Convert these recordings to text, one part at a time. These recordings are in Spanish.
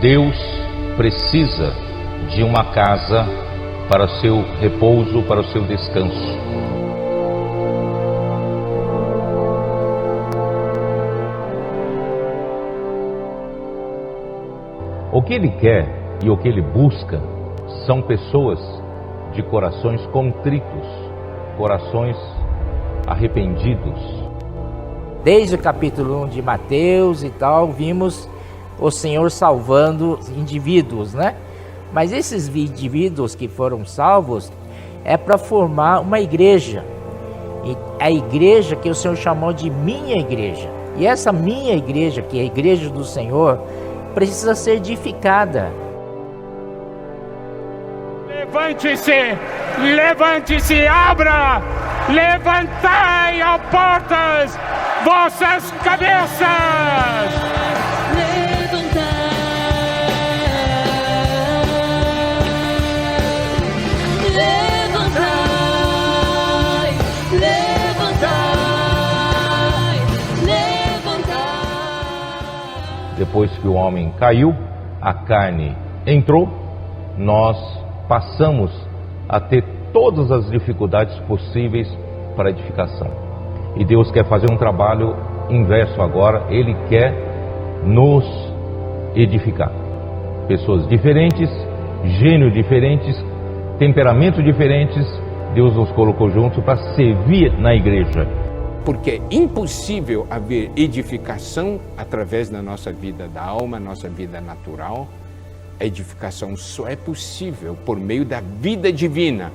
Deus precisa de uma casa para o seu repouso, para o seu descanso. O que Ele quer e o que Ele busca são pessoas de corações contritos, corações arrependidos. Desde o capítulo 1 de Mateus e tal, vimos o Senhor salvando indivíduos, né? Mas esses indivíduos que foram salvos é para formar uma igreja. E a igreja que o Senhor chamou de minha igreja. E essa minha igreja, que é a igreja do Senhor, precisa ser edificada. Levante-se, levante-se, abra, levantai, ó portas, vossas cabeças. Depois que o homem caiu, a carne entrou, nós passamos a ter todas as dificuldades possíveis para a edificação. E Deus quer fazer um trabalho inverso agora, Ele quer nos edificar. Pessoas diferentes, gênios diferentes, temperamentos diferentes, Deus nos colocou juntos para servir na igreja. Porque é impossível haver edificação através da nossa vida da alma, nossa vida natural. A edificação só é possível por meio da vida divina,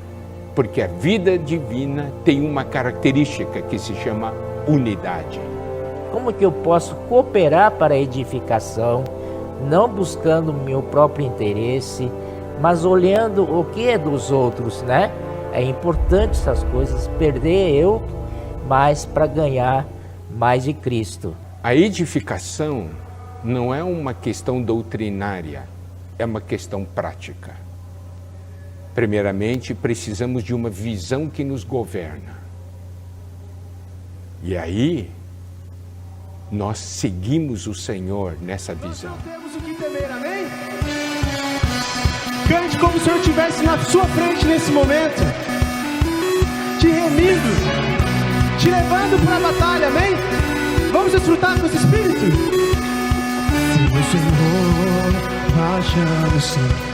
porque a vida divina tem uma característica que se chama unidade. Como que eu posso cooperar para a edificação, não buscando meu próprio interesse, mas olhando o que é dos outros, né? É importante essas coisas, perder eu, mas para ganhar mais de Cristo. A edificação não é uma questão doutrinária, é uma questão prática. Primeiramente, precisamos de uma visão que nos governa. E aí, nós seguimos o Senhor nessa visão. Nós não temos o que temer, amém? Cante como se o Senhor estivesse na sua frente nesse momento, te remindo, te levando para a batalha, amém? Vamos desfrutar com esse espírito? O Senhor marchando,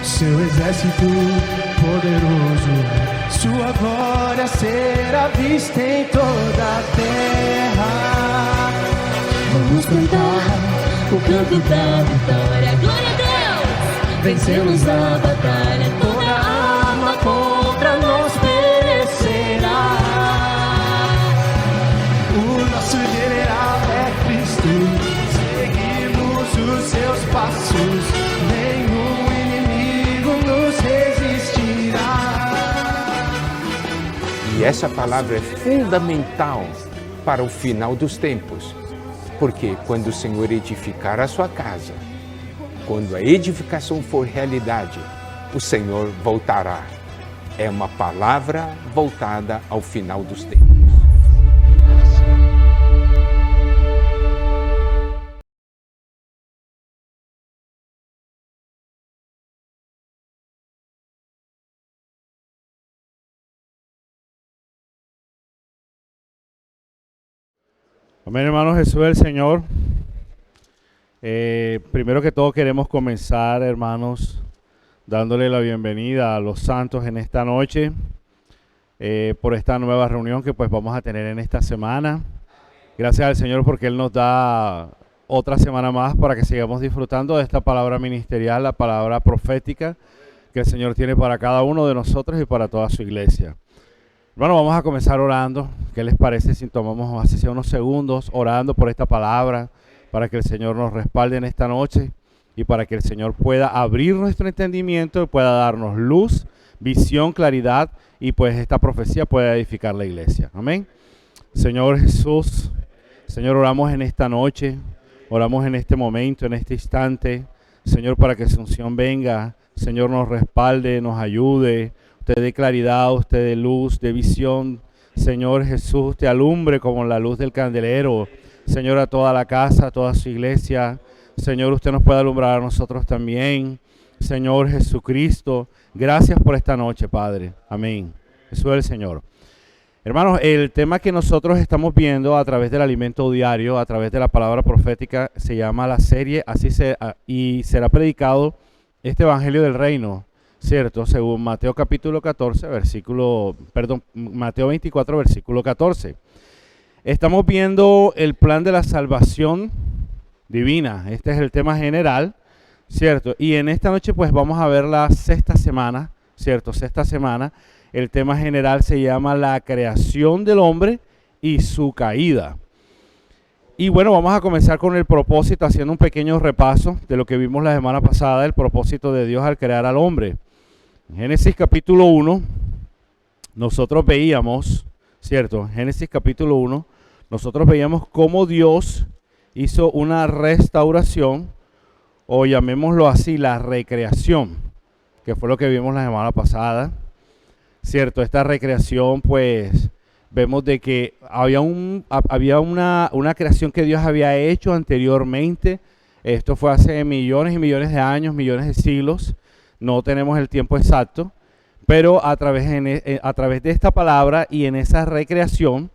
seu exército poderoso, sua glória será vista em toda a terra. Vamos cantar o canto da vitória, glória a Deus! Vencemos a batalha, toda arma contra nós perecerá. O nosso general é Cristo, seguimos os seus passos, nenhum inimigo nos resistirá. E essa palavra é fundamental para o final dos tempos, porque quando o Senhor edificar a sua casa, quando a edificação for realidade, o Senhor voltará. É uma palavra voltada ao final dos tempos. Amén, hermanos, Jesús es el Señor. Primero que todo queremos comenzar, hermanos, dándole la bienvenida a los santos en esta noche, por esta nueva reunión que pues vamos a tener en esta semana. Gracias al Señor porque Él nos da otra semana más para que sigamos disfrutando de esta palabra ministerial, la palabra profética que el Señor tiene para cada uno de nosotros y para toda su iglesia. Bueno, vamos a comenzar orando. ¿Qué les parece si tomamos así sea unos segundos orando por esta palabra para que el Señor nos respalde en esta noche y para que el Señor pueda abrir nuestro entendimiento y pueda darnos luz, visión, claridad y pues esta profecía pueda edificar la iglesia? Amén. Señor Jesús, Señor, oramos en esta noche, oramos en este momento, en este instante, Señor, para que su unción venga, Señor, nos respalde, nos ayude, usted dé claridad, usted dé luz, de visión, Señor Jesús, te alumbre como la luz del candelero, Señor, a toda la casa, a toda su iglesia, Señor, usted nos pueda alumbrar a nosotros también. Señor Jesucristo, gracias por esta noche, Padre. Amén. Jesús es el Señor. Hermanos, el tema que nosotros estamos viendo a través del alimento diario, a través de la palabra profética, se llama la serie, y será predicado este Evangelio del Reino, ¿cierto? Según Mateo capítulo 14, Mateo 24, versículo 14. Estamos viendo el plan de la salvación divina. Este es el tema general, ¿cierto? Y en esta noche pues vamos a ver la sexta semana, ¿cierto? Sexta semana. El tema general se llama la creación del hombre y su caída. Y bueno, vamos a comenzar con el propósito, haciendo un pequeño repaso de lo que vimos la semana pasada, el propósito de Dios al crear al hombre. En Génesis capítulo 1, nosotros veíamos, ¿cierto? Génesis capítulo 1, nosotros veíamos cómo Dios hizo una restauración, o llamémoslo así, la recreación, que fue lo que vimos la semana pasada. Cierto, esta recreación, pues, vemos de que había una creación que Dios había hecho anteriormente. Esto fue hace millones y millones de años, millones de siglos. No tenemos el tiempo exacto, pero a través de esta palabra y en esa recreación,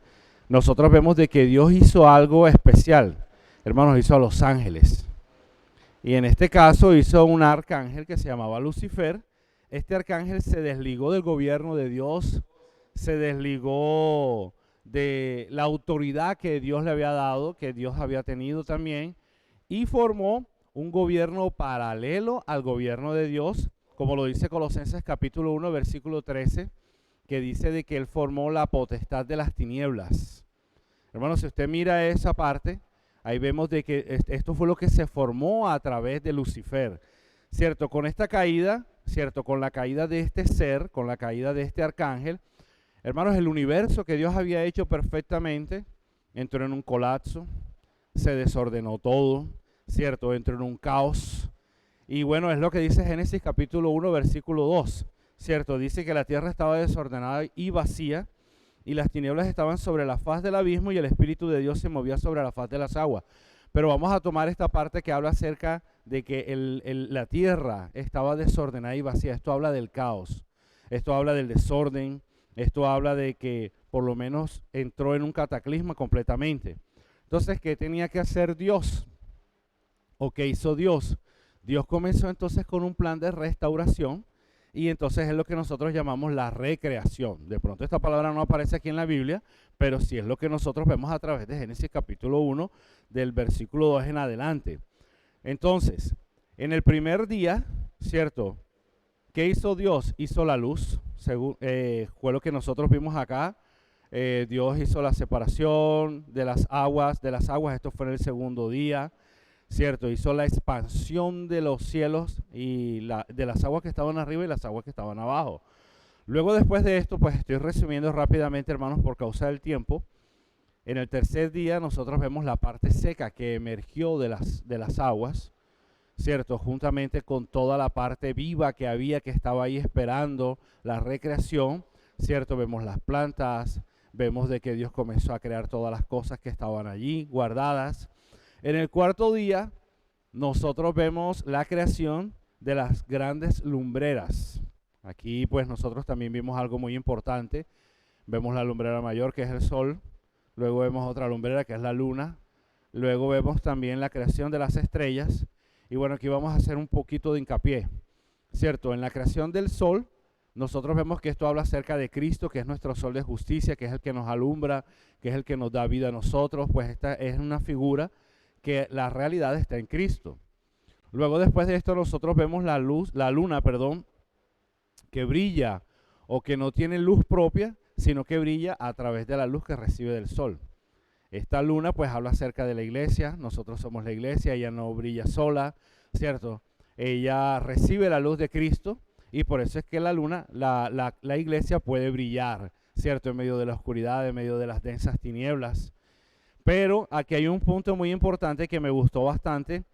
nosotros vemos de que Dios hizo algo especial. Hermanos, hizo a los ángeles. Y en este caso hizo un arcángel que se llamaba Lucifer. Este arcángel se desligó del gobierno de Dios, se desligó de la autoridad que Dios le había dado, que Dios había tenido también, y formó un gobierno paralelo al gobierno de Dios, como lo dice Colosenses capítulo 1, versículo 13, que dice de que él formó la potestad de las tinieblas. Hermanos, si usted mira esa parte, ahí vemos de que esto fue lo que se formó a través de Lucifer, ¿cierto? Con esta caída, ¿cierto? Con la caída de este ser, con la caída de este arcángel, hermanos, el universo que Dios había hecho perfectamente entró en un colapso, se desordenó todo, ¿cierto? Entró en un caos. Y bueno, es lo que dice Génesis capítulo 1, versículo 2, ¿cierto? Dice que la tierra estaba desordenada y vacía, y las tinieblas estaban sobre la faz del abismo, y el Espíritu de Dios se movía sobre la faz de las aguas. Pero vamos a tomar esta parte que habla acerca de que la tierra estaba desordenada y vacía. Esto habla del caos, esto habla del desorden, esto habla de que por lo menos entró en un cataclisma completamente. Entonces, ¿qué tenía que hacer Dios? ¿O qué hizo Dios? Dios comenzó entonces con un plan de restauración, y entonces es lo que nosotros llamamos la recreación. De pronto esta palabra no aparece aquí en la Biblia, pero sí es lo que nosotros vemos a través de Génesis capítulo 1, del versículo 2 en adelante. Entonces, en el primer día, ¿cierto? ¿Qué hizo Dios? Hizo la luz, fue lo que nosotros vimos acá. Dios hizo la separación de las aguas, esto fue en el segundo día, ¿cierto? Hizo la expansión de los cielos y de las aguas que estaban arriba y las aguas que estaban abajo. Luego, después de esto, pues estoy resumiendo rápidamente, hermanos, por causa del tiempo. En el tercer día nosotros vemos la parte seca que emergió de las aguas, ¿cierto? Juntamente con toda la parte viva que había, que estaba ahí esperando la recreación, ¿cierto? Vemos las plantas, vemos de que Dios comenzó a crear todas las cosas que estaban allí guardadas. En el cuarto día nosotros vemos la creación de las grandes lumbreras. Aquí pues nosotros también vimos algo muy importante. Vemos la lumbrera mayor, que es el sol. Luego vemos otra lumbrera, que es la luna. Luego vemos también la creación de las estrellas. Y bueno, aquí vamos a hacer un poquito de hincapié, ¿cierto? En la creación del sol, nosotros vemos que esto habla acerca de Cristo, que es nuestro sol de justicia, que es el que nos alumbra, que es el que nos da vida a nosotros. Pues esta es una figura que la realidad está en Cristo. Luego, después de esto, nosotros vemos la luna, que brilla, o que no tiene luz propia, sino que brilla a través de la luz que recibe del sol. Esta luna pues habla acerca de la iglesia. Nosotros somos la iglesia, ella no brilla sola, ¿cierto? Ella recibe la luz de Cristo, y por eso es que la luna, la iglesia puede brillar, ¿cierto? En medio de la oscuridad, en medio de las densas tinieblas. Pero aquí hay un punto muy importante que me gustó bastante,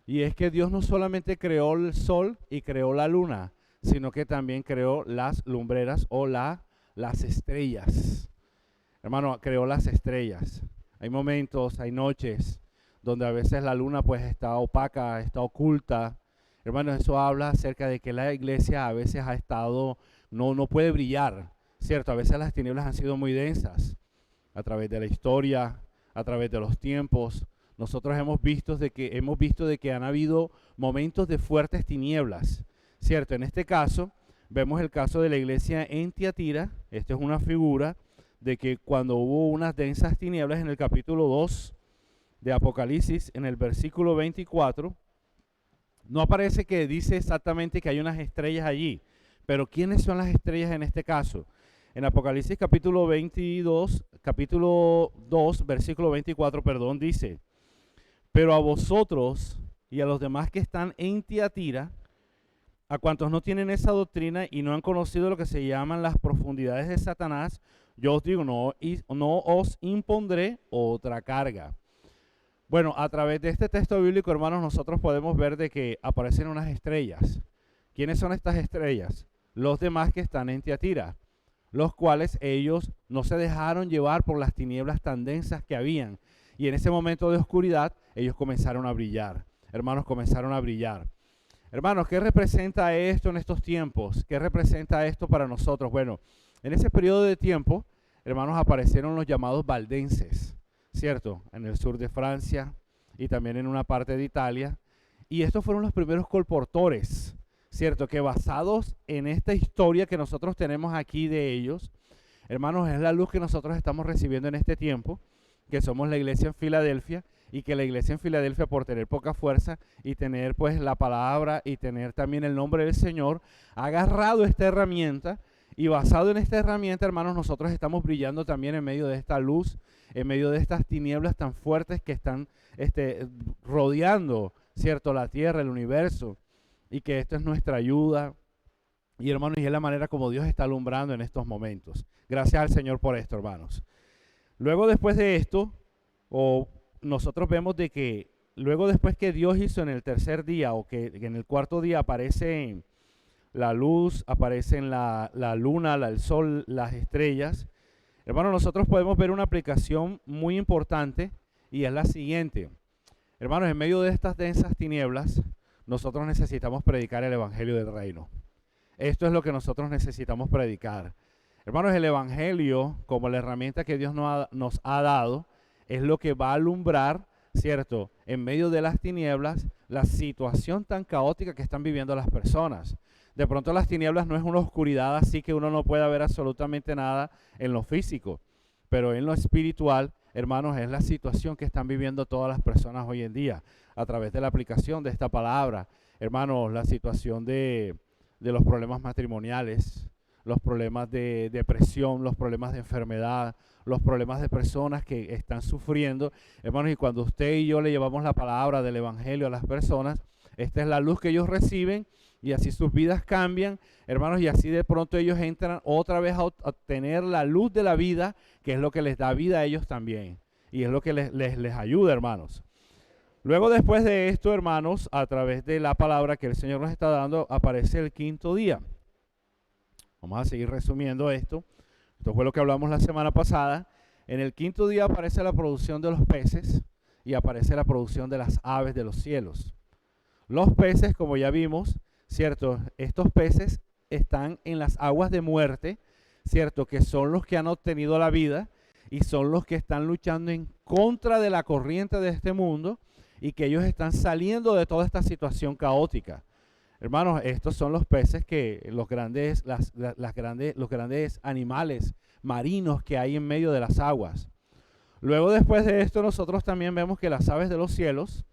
y es que Dios no solamente creó el sol y creó la luna, sino que también creó las lumbreras o las estrellas. Hermano, creó las estrellas. Hay momentos, hay noches donde a veces la luna pues está opaca, está oculta. Hermanos, eso habla acerca de que la iglesia a veces ha estado, no puede brillar, ¿cierto? A veces las tinieblas han sido muy densas a través de la historia, a través de los tiempos. Nosotros hemos visto de que han habido momentos de fuertes tinieblas, ¿cierto? En este caso, vemos el caso de la iglesia en Tiatira. Esta es una figura de que cuando hubo unas densas tinieblas en el capítulo 2 de Apocalipsis, en el versículo 24, no aparece que dice exactamente que hay unas estrellas allí, pero ¿quiénes son las estrellas en este caso? En Apocalipsis capítulo 2, versículo 24, dice: pero a vosotros y a los demás que están en Tiatira, a cuantos no tienen esa doctrina y no han conocido lo que se llaman las profundidades de Satanás, yo os digo, no os impondré otra carga. Bueno, a través de este texto bíblico, hermanos, nosotros podemos ver de que aparecen unas estrellas. ¿Quiénes son estas estrellas? Los demás que están en Tiatira, los cuales ellos no se dejaron llevar por las tinieblas tan densas que habían. Y en ese momento de oscuridad, ellos comenzaron a brillar. Hermanos, comenzaron a brillar. Hermanos, ¿qué representa esto en estos tiempos? ¿Qué representa esto para nosotros? Bueno, en ese periodo de tiempo, hermanos, aparecieron los llamados valdenses, ¿cierto? En el sur de Francia y también en una parte de Italia. Y estos fueron los primeros colportores, ¿cierto? Que basados en esta historia que nosotros tenemos aquí de ellos, hermanos, es la luz que nosotros estamos recibiendo en este tiempo, que somos la iglesia en Filadelfia, y que la iglesia en Filadelfia, por tener poca fuerza y tener pues la palabra y tener también el nombre del Señor, ha agarrado esta herramienta, y basado en esta herramienta, hermanos, nosotros estamos brillando también en medio de esta luz, en medio de estas tinieblas tan fuertes que están rodeando, ¿cierto?, la tierra, el universo, y que esto es nuestra ayuda. Y hermanos, y es la manera como Dios está alumbrando en estos momentos. Gracias al Señor por esto, hermanos. Luego, después de esto, nosotros vemos de que luego, después que Dios hizo en el tercer día, o que en el cuarto día aparece la luz, aparecen la luna, el sol, las estrellas, hermanos, nosotros podemos ver una aplicación muy importante, y es la siguiente. Hermanos, en medio de estas densas tinieblas, nosotros necesitamos predicar el evangelio del reino. Esto es lo que nosotros necesitamos predicar. Hermanos, el evangelio, como la herramienta que Dios nos ha dado, es lo que va a alumbrar, ¿cierto?, en medio de las tinieblas, la situación tan caótica que están viviendo las personas. De pronto las tinieblas no es una oscuridad así que uno no pueda ver absolutamente nada en lo físico, pero en lo espiritual, hermanos, es la situación que están viviendo todas las personas hoy en día, a través de la aplicación de esta palabra. Hermanos, la situación de los problemas matrimoniales, los problemas de depresión, los problemas de enfermedad, los problemas de personas que están sufriendo. Hermanos, y cuando usted y yo le llevamos la palabra del evangelio a las personas, esta es la luz que ellos reciben, y así sus vidas cambian, hermanos, y así de pronto ellos entran otra vez a tener la luz de la vida, que es lo que les da vida a ellos también, y es lo que les ayuda, hermanos. Luego, después de esto, hermanos, a través de la palabra que el Señor nos está dando, aparece el quinto día. Vamos a seguir resumiendo esto. Esto fue lo que hablamos la semana pasada. En el quinto día aparece la producción de los peces y aparece la producción de las aves de los cielos. Los peces, como ya vimos, ¿cierto? Estos peces están en las aguas de muerte, ¿cierto? Que son los que han obtenido la vida y son los que están luchando en contra de la corriente de este mundo, y que ellos están saliendo de toda esta situación caótica. Hermanos, estos son los peces que los grandes animales marinos que hay en medio de las aguas. Luego, después de esto, nosotros también vemos que las aves de los cielos,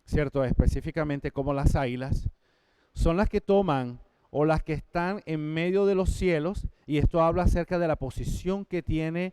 ¿cierto?, específicamente como las águilas, son las que toman, o las que están en medio de los cielos, y esto habla acerca de la posición que tiene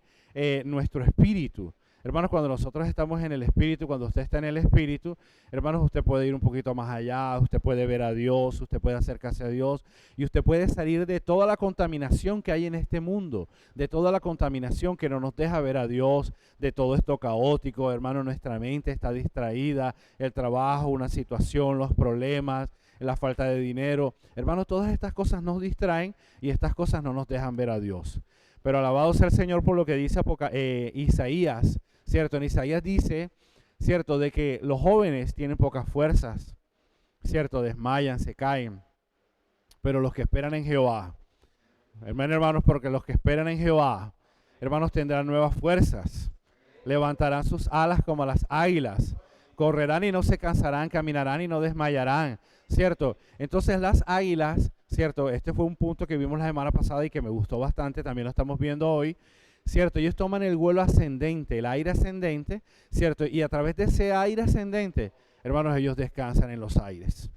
nuestro espíritu. Hermanos, cuando nosotros estamos en el Espíritu, cuando usted está en el Espíritu, hermanos, usted puede ir un poquito más allá, usted puede ver a Dios, usted puede acercarse a Dios, y usted puede salir de toda la contaminación que hay en este mundo, de toda la contaminación que no nos deja ver a Dios, de todo esto caótico. Hermano, nuestra mente está distraída, el trabajo, una situación, los problemas, la falta de dinero. Hermanos, todas estas cosas nos distraen, y estas cosas no nos dejan ver a Dios. Pero alabado sea el Señor por lo que dice Isaías, ¿cierto? En Isaías dice, ¿cierto? De que los jóvenes tienen pocas fuerzas, ¿cierto? Desmayan, se caen, pero los que esperan en Jehová, hermanos, porque los que esperan en Jehová, hermanos, tendrán nuevas fuerzas, levantarán sus alas como las águilas, correrán y no se cansarán, caminarán y no desmayarán, ¿cierto? Entonces las águilas, ¿cierto? Este fue un punto que vimos la semana pasada y que me gustó bastante, también lo estamos viendo hoy, ¿cierto? Ellos toman el vuelo ascendente, el aire ascendente, ¿cierto? Y a través de ese aire ascendente, hermanos, ellos descansan en los aires.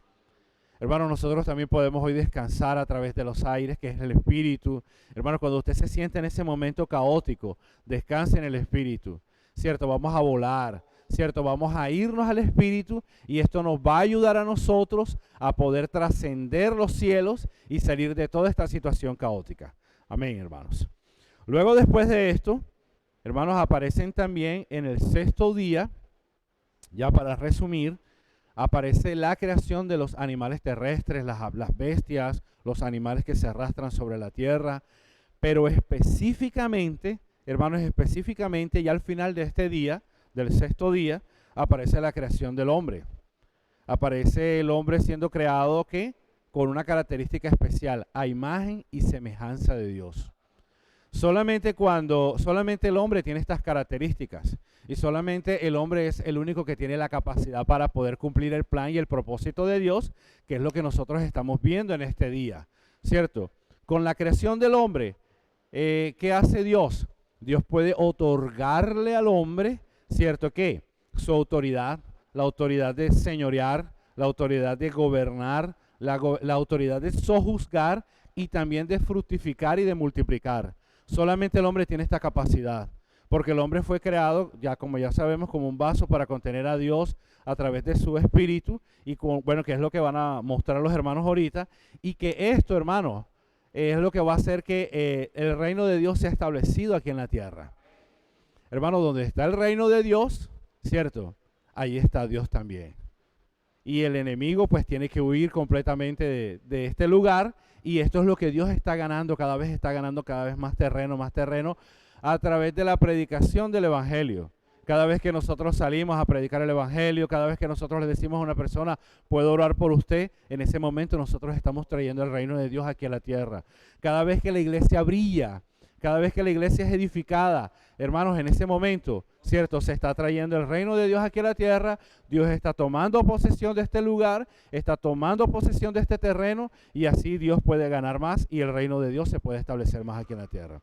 Hermanos, nosotros también podemos hoy descansar a través de los aires, que es el Espíritu. Hermanos, cuando usted se siente en ese momento caótico, descanse en el Espíritu, ¿cierto? Vamos a volar, ¿cierto? Vamos a irnos al Espíritu y esto nos va a ayudar a nosotros a poder trascender los cielos y salir de toda esta situación caótica. Amén, hermanos. Luego, después de esto, hermanos, aparecen también en el sexto día, ya para resumir, aparece la creación de los animales terrestres, las bestias, los animales que se arrastran sobre la tierra, pero específicamente, hermanos, específicamente ya al final de este día, del sexto día, aparece la creación del hombre. Aparece el hombre siendo creado, ¿qué? Con una característica especial, a imagen y semejanza de Dios. Solamente el hombre tiene estas características y solamente el hombre es el único que tiene la capacidad para poder cumplir el plan y el propósito de Dios, que es lo que nosotros estamos viendo en este día, ¿cierto? Con la creación del hombre, ¿qué hace Dios? Dios puede otorgarle al hombre, ¿cierto? ¿Qué? Su autoridad, la autoridad de señorear, la autoridad de gobernar, la autoridad de sojuzgar y también de fructificar y de multiplicar. Solamente el hombre tiene esta capacidad, porque el hombre fue creado, ya como ya sabemos, como un vaso para contener a Dios a través de su espíritu, y bueno, que es lo que van a mostrar los hermanos ahorita, y que esto, hermanos, es lo que va a hacer que el reino de Dios sea establecido aquí en la tierra. Hermanos, donde está el reino de Dios, ¿cierto? Ahí está Dios también. Y el enemigo pues tiene que huir completamente de este lugar, y esto es lo que Dios está ganando cada vez más terreno a través de la predicación del evangelio. Cada vez que nosotros salimos a predicar el evangelio, cada vez que nosotros le decimos a una persona, puedo orar por usted, en ese momento nosotros estamos trayendo el reino de Dios aquí a la tierra. Cada vez que la iglesia brilla, cada vez que la iglesia es edificada, hermanos, en ese momento, ¿cierto? Se está trayendo el reino de Dios aquí a la tierra. Dios está tomando posesión de este lugar, está tomando posesión de este terreno, y así Dios puede ganar más y el reino de Dios se puede establecer más aquí en la tierra.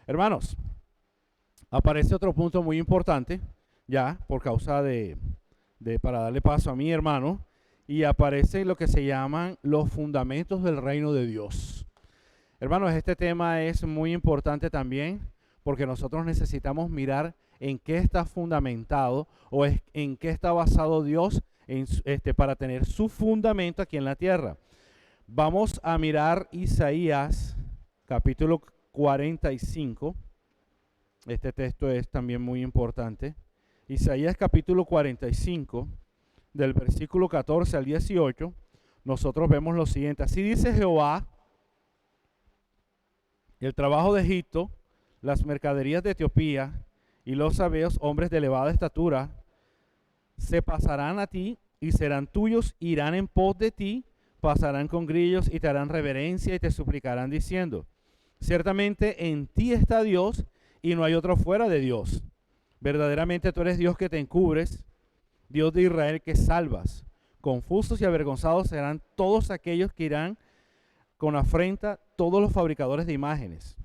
Hermanos, aparece otro punto muy importante, ya, por causa para darle paso a mi hermano, y aparece lo que se llaman los fundamentos del reino de Dios. Hermanos, este tema es muy importante también, porque nosotros necesitamos mirar en qué está fundamentado o en qué está basado Dios para tener su fundamento aquí en la tierra. Vamos a mirar Isaías capítulo 45. Este texto es también muy importante. Isaías capítulo 45, del versículo 14 al 18, nosotros vemos lo siguiente. Así dice Jehová: el trabajo de Egipto, las mercaderías de Etiopía y los sabeos, hombres de elevada estatura, se pasarán a ti y serán tuyos, irán en pos de ti, pasarán con grillos y te harán reverencia y te suplicarán diciendo: ciertamente en ti está Dios y no hay otro fuera de Dios. Verdaderamente tú eres Dios que te encubres, Dios de Israel que salvas. Confusos y avergonzados serán todos aquellos que irán con afrenta, todos los fabricadores de imágenes.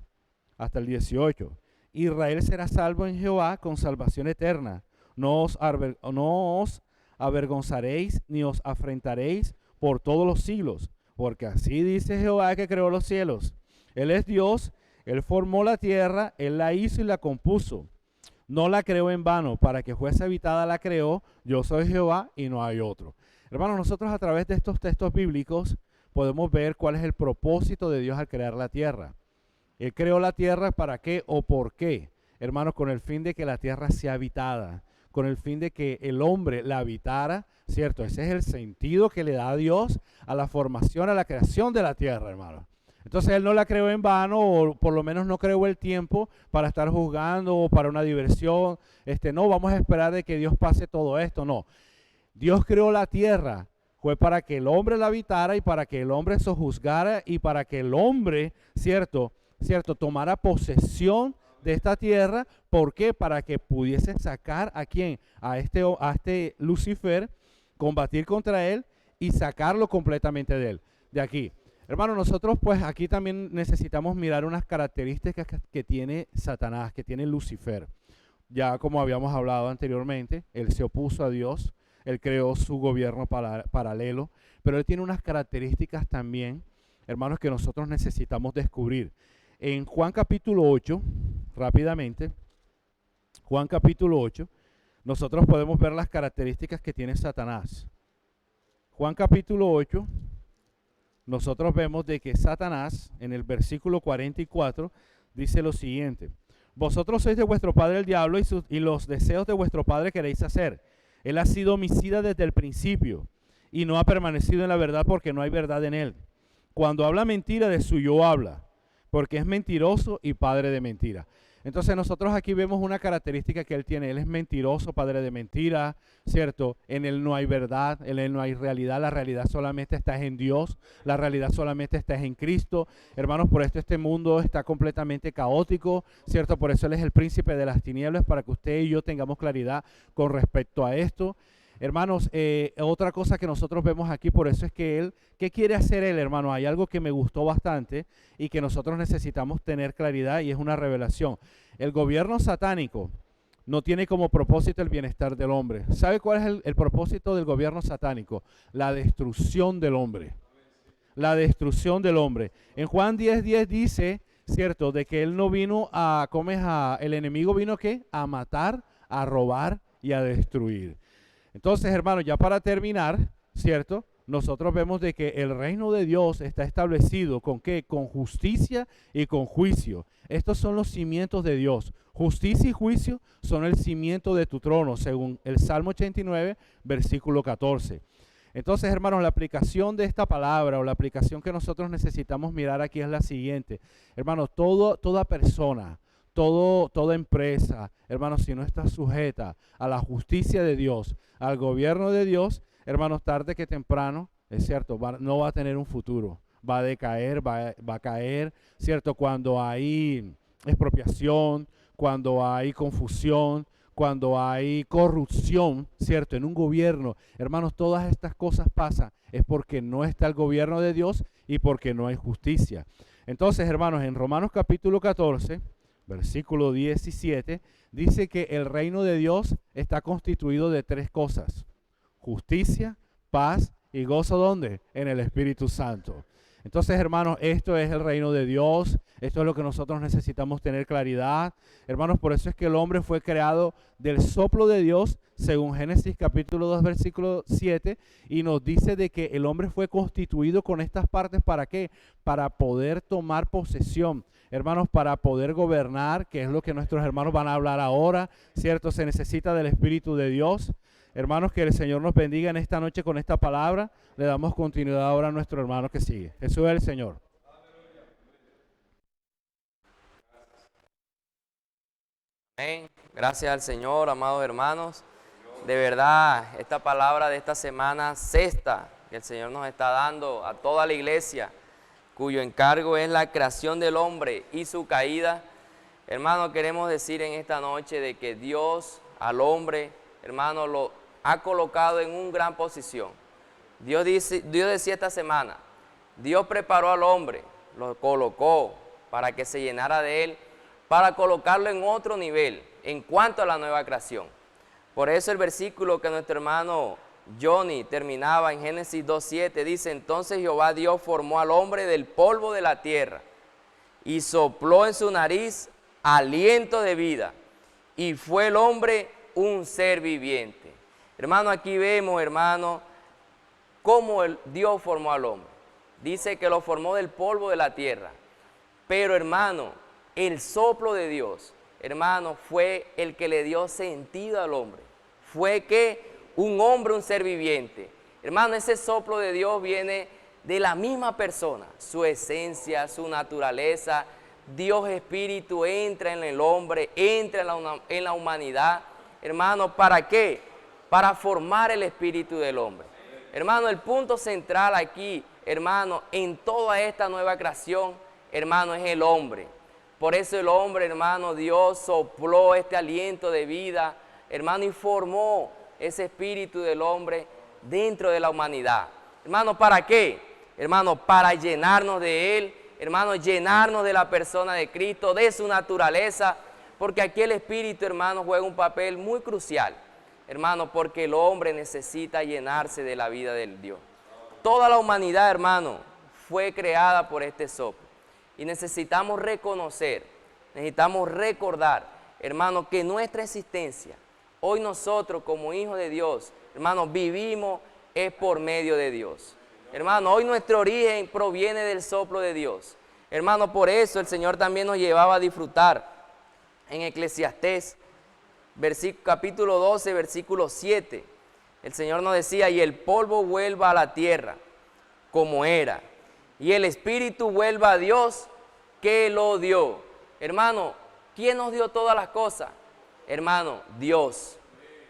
Hasta el 18. Israel será salvo en Jehová con salvación eterna. No os avergonzaréis ni os afrentaréis por todos los siglos, porque así dice Jehová que creó los cielos. Él es Dios, Él formó la tierra, Él la hizo y la compuso. No la creó en vano, para que fuese habitada la creó. Yo soy Jehová y no hay otro. Hermanos, nosotros a través de estos textos bíblicos podemos ver cuál es el propósito de Dios al crear la tierra. Él creó la tierra ¿para qué o por qué? Hermanos, con el fin de que la tierra sea habitada, con el fin de que el hombre la habitara, ¿cierto? Ese es el sentido que le da a Dios a la formación, a la creación de la tierra, hermanos. Entonces Él no la creó en vano, o por lo menos no creó el tiempo para estar juzgando o para una diversión. No, vamos a esperar de que Dios pase todo esto, no. Dios creó la tierra, fue para que el hombre la habitara y para que el hombre sojuzgara y para que el hombre, cierto, tomara posesión de esta tierra. ¿Por qué? Para que pudiese sacar a quién, a este Lucifer, combatir contra él y sacarlo completamente de aquí. Hermano, nosotros pues aquí también necesitamos mirar unas características que tiene Satanás, que tiene Lucifer. Ya como habíamos hablado anteriormente, él se opuso a Dios, él creó su gobierno paralelo, pero él tiene unas características también, hermanos, que nosotros necesitamos descubrir. En Juan capítulo 8, rápidamente, Juan capítulo 8, nosotros podemos ver las características que tiene Satanás. Juan capítulo 8, nosotros vemos de que Satanás, en el versículo 44, dice lo siguiente: vosotros sois de vuestro padre el diablo y los deseos de vuestro padre queréis hacer. Él ha sido homicida desde el principio y no ha permanecido en la verdad porque no hay verdad en él. Cuando habla mentira, de suyo habla, porque es mentiroso y padre de mentira. Entonces nosotros aquí vemos una característica que él tiene. Él es mentiroso, padre de mentira, ¿cierto? En él no hay verdad, en él no hay realidad. La realidad solamente está en Dios. La realidad solamente está en Cristo. Hermanos, por esto este mundo está completamente caótico, ¿cierto? Por eso él es el príncipe de las tinieblas, para que usted y yo tengamos claridad con respecto a esto. Hermanos, otra cosa que nosotros vemos aquí, por eso es que él, ¿qué quiere hacer él, hermano? Hay algo que me gustó bastante y que nosotros necesitamos tener claridad, y es una revelación. El gobierno satánico no tiene como propósito el bienestar del hombre. ¿Sabe cuál es el propósito del gobierno satánico? La destrucción del hombre. La destrucción del hombre. En Juan 10:10 dice, ¿cierto?, de que él no vino el enemigo vino ¿qué? A matar, a robar y a destruir. Entonces, hermanos, ya para terminar, ¿cierto? Nosotros vemos de que el reino de Dios está establecido ¿con qué? Con justicia y con juicio. Estos son los cimientos de Dios. Justicia y juicio son el cimiento de tu trono, según el Salmo 89, versículo 14. Entonces, hermanos, la aplicación de esta palabra, o la aplicación que nosotros necesitamos mirar aquí, es la siguiente. Hermanos, toda persona, toda empresa, hermanos, si no está sujeta a la justicia de Dios, al gobierno de Dios, hermanos, tarde que temprano, es cierto, no va a tener un futuro, va a decaer, va a caer, ¿cierto? Cuando hay expropiación, cuando hay confusión, cuando hay corrupción, ¿cierto? En un gobierno, hermanos, todas estas cosas pasan, es porque no está el gobierno de Dios y porque no hay justicia. Entonces, hermanos, en Romanos capítulo 14, versículo 17, dice que el reino de Dios está constituido de tres cosas: justicia, paz y gozo. ¿Dónde? En el Espíritu Santo. Entonces, hermanos, esto es el reino de Dios. Esto es lo que nosotros necesitamos tener claridad. Hermanos, por eso es que el hombre fue creado del soplo de Dios, según Génesis capítulo 2, versículo 7. Y nos dice de que el hombre fue constituido con estas partes. ¿Para qué? Para poder tomar posesión. Hermanos, para poder gobernar, que es lo que nuestros hermanos van a hablar ahora, ¿cierto? Se necesita del Espíritu de Dios. Hermanos, que el Señor nos bendiga en esta noche con esta palabra. Le damos continuidad ahora a nuestro hermano que sigue. Jesús es el Señor. Amén. Gracias al Señor, amados hermanos. De verdad, esta palabra de esta semana sexta que el Señor nos está dando a toda la iglesia, cuyo encargo es la creación del hombre y su caída. Hermano, queremos decir en esta noche de que Dios al hombre, hermano, lo ha colocado en una gran posición. Dios decía esta semana, Dios preparó al hombre, lo colocó para que se llenara de él, para colocarlo en otro nivel en cuanto a la nueva creación. Por eso el versículo que nuestro hermano Johnny terminaba en Génesis 2:7 dice: entonces Jehová Dios formó al hombre del polvo de la tierra y sopló en su nariz aliento de vida, y fue el hombre un ser viviente. Hermano, aquí vemos, hermano, cómo Dios formó al hombre. Dice que lo formó del polvo de la tierra. Pero, hermano, el soplo de Dios, hermano, fue el que le dio sentido al hombre. Fue que un hombre, un ser viviente. Hermano, ese soplo de Dios viene de la misma persona, su esencia, su naturaleza. Dios Espíritu entra en el hombre, entra en la humanidad. Hermano, ¿para qué? Para formar el espíritu del hombre. Hermano, el punto central aquí, hermano, en toda esta nueva creación, hermano, es el hombre. Por eso el hombre, hermano, Dios sopló este aliento de vida, hermano, y formó ese espíritu del hombre dentro de la humanidad. Hermano, ¿para qué? Hermano, para llenarnos de Él, hermano, llenarnos de la persona de Cristo, de su naturaleza, porque aquí el espíritu, hermano, juega un papel muy crucial, hermano, porque el hombre necesita llenarse de la vida del Dios. Toda la humanidad, hermano, fue creada por este soplo. Y necesitamos reconocer, necesitamos recordar, hermano, que nuestra existencia, hoy nosotros como hijos de Dios, hermano, vivimos es por medio de Dios. Hermano, hoy nuestro origen proviene del soplo de Dios. Hermano, por eso el Señor también nos llevaba a disfrutar en Eclesiastés, capítulo 12, versículo 7. El Señor nos decía, y el polvo vuelva a la tierra como era, y el espíritu vuelva a Dios que lo dio. Hermano, ¿quién nos dio todas las cosas? Hermano, Dios.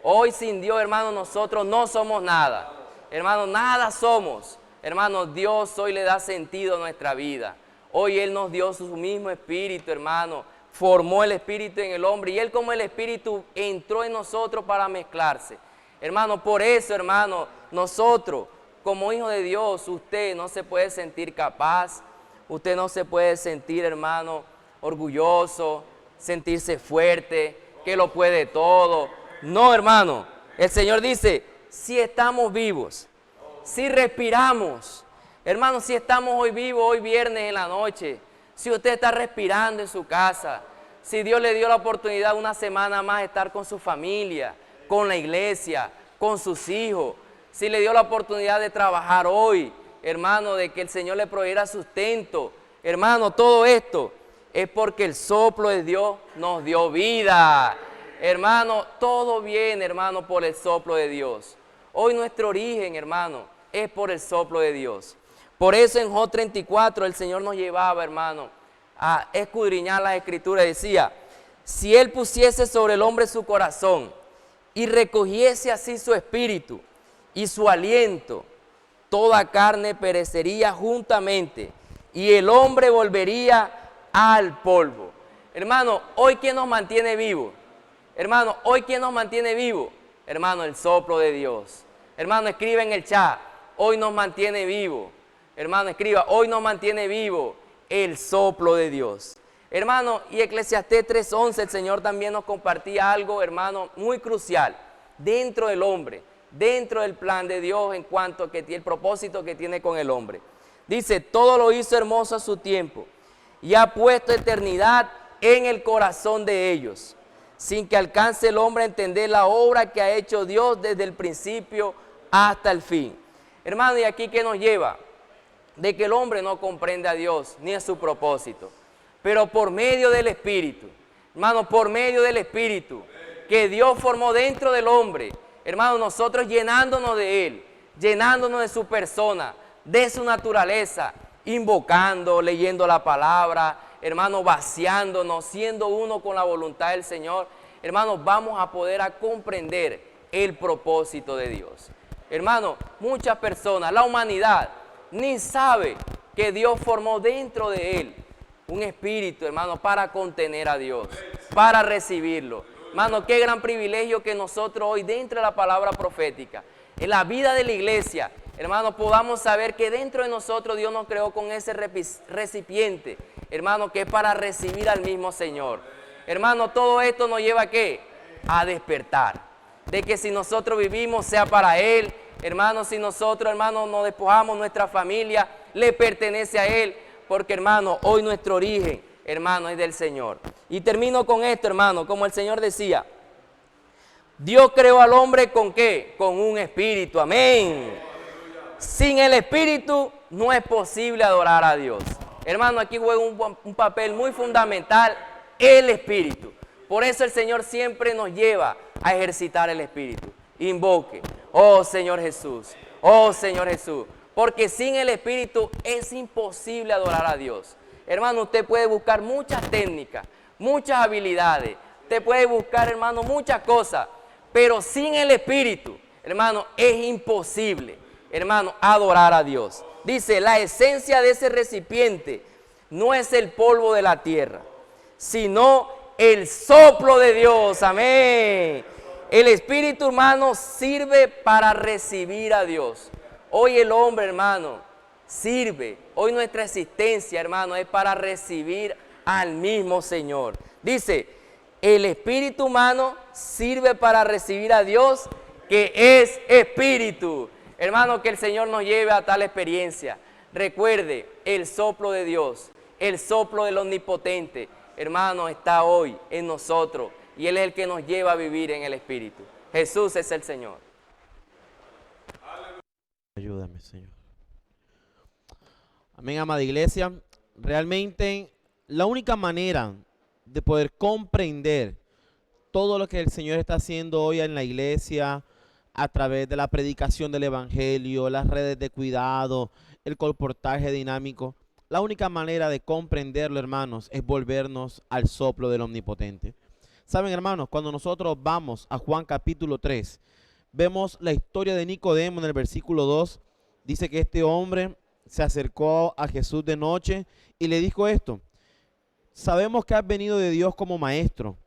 Hoy sin Dios, hermano, nosotros no somos nada. Hermano, nada somos. Hermano, Dios hoy le da sentido a nuestra vida. Hoy Él nos dio su mismo espíritu, hermano. Formó el espíritu en el hombre y Él como el espíritu entró en nosotros para mezclarse. Hermano, por eso, hermano, nosotros como hijos de Dios, usted no se puede sentir capaz, usted no se puede sentir, hermano, orgulloso, sentirse fuerte, que lo puede todo. No, hermano, el Señor dice, si estamos vivos, si respiramos, hermano, si estamos hoy vivos, hoy viernes en la noche, si usted está respirando en su casa, si Dios le dio la oportunidad una semana más de estar con su familia, con la iglesia, con sus hijos, si le dio la oportunidad de trabajar hoy, hermano, de que el Señor le proveyera sustento, hermano, todo esto es porque el soplo de Dios nos dio vida. Hermano, todo viene, hermano, por el soplo de Dios. Hoy nuestro origen, hermano, es por el soplo de Dios. Por eso en Job 34 el Señor nos llevaba, hermano, a escudriñar las Escrituras. Decía, si Él pusiese sobre el hombre su corazón y recogiese así su espíritu y su aliento, toda carne perecería juntamente y el hombre volvería al polvo. Hermano, hoy ¿quién nos mantiene vivos? Hermano, hoy ¿quién nos mantiene vivos? Hermano, el soplo de Dios. Hermano, escriba en el chat, hoy nos mantiene vivo. Hermano, escriba, hoy nos mantiene vivo el soplo de Dios. Hermano, y Eclesiastés 3:11, el Señor también nos compartía algo, hermano, muy crucial dentro del hombre, dentro del plan de Dios en cuanto a que el propósito que tiene con el hombre. Dice, todo lo hizo hermoso a su tiempo y ha puesto eternidad en el corazón de ellos, sin que alcance el hombre a entender la obra que ha hecho Dios desde el principio hasta el fin. Hermano, y aquí ¿qué nos lleva? De que el hombre no comprende a Dios ni a su propósito, pero por medio del Espíritu, hermano, por medio del Espíritu que Dios formó dentro del hombre, hermano, nosotros llenándonos de Él, llenándonos de su persona, de su naturaleza, invocando, leyendo la palabra, hermano, vaciándonos, siendo uno con la voluntad del Señor, hermano, vamos a poder a comprender el propósito de Dios. Hermano, muchas personas, la humanidad, ni sabe que Dios formó dentro de él un espíritu, hermano, para contener a Dios, para recibirlo. Hermano, qué gran privilegio que nosotros hoy, dentro de la palabra profética, en la vida de la iglesia, hermano, podamos saber que dentro de nosotros Dios nos creó con ese recipiente, hermano, que es para recibir al mismo Señor. Hermano, todo esto nos lleva ¿a qué? A despertar. De que si nosotros vivimos sea para Él. Hermano, si nosotros, hermano, nos despojamos, nuestra familia le pertenece a Él, porque, hermano, hoy nuestro origen, hermano, es del Señor. Y termino con esto, hermano, como el Señor decía, Dios creó al hombre ¿con qué? Con un espíritu, amén. Sin el espíritu no es posible adorar a Dios. Hermano, aquí juega un papel muy fundamental el espíritu. Por eso el Señor siempre nos lleva a ejercitar el espíritu. Invoque. Oh Señor Jesús, porque sin el Espíritu es imposible adorar a Dios. Hermano, usted puede buscar muchas técnicas, muchas habilidades, usted puede buscar, hermano, muchas cosas, pero sin el Espíritu, hermano, es imposible, hermano, adorar a Dios. Dice, la esencia de ese recipiente no es el polvo de la tierra, sino el soplo de Dios. Amén. El Espíritu, hermano, sirve para recibir a Dios. Hoy el hombre, hermano, sirve. Hoy nuestra existencia, hermano, es para recibir al mismo Señor. Dice, el espíritu humano sirve para recibir a Dios, que es espíritu. Hermano, que el Señor nos lleve a tal experiencia. Recuerde, el soplo de Dios, el soplo del Omnipotente, hermano, está hoy en nosotros. Y Él es el que nos lleva a vivir en el Espíritu. Jesús es el Señor. Ayúdame, Señor. Amén, amada iglesia. Realmente la única manera de poder comprender todo lo que el Señor está haciendo hoy en la iglesia, a través de la predicación del Evangelio, las redes de cuidado, el colportaje dinámico, la única manera de comprenderlo, hermanos, es volvernos al soplo del Omnipotente. Saben, hermanos, cuando nosotros vamos a Juan capítulo 3, vemos la historia de Nicodemo en el versículo 2. Dice que este hombre se acercó a Jesús de noche y le dijo esto: sabemos que has venido de Dios como maestro,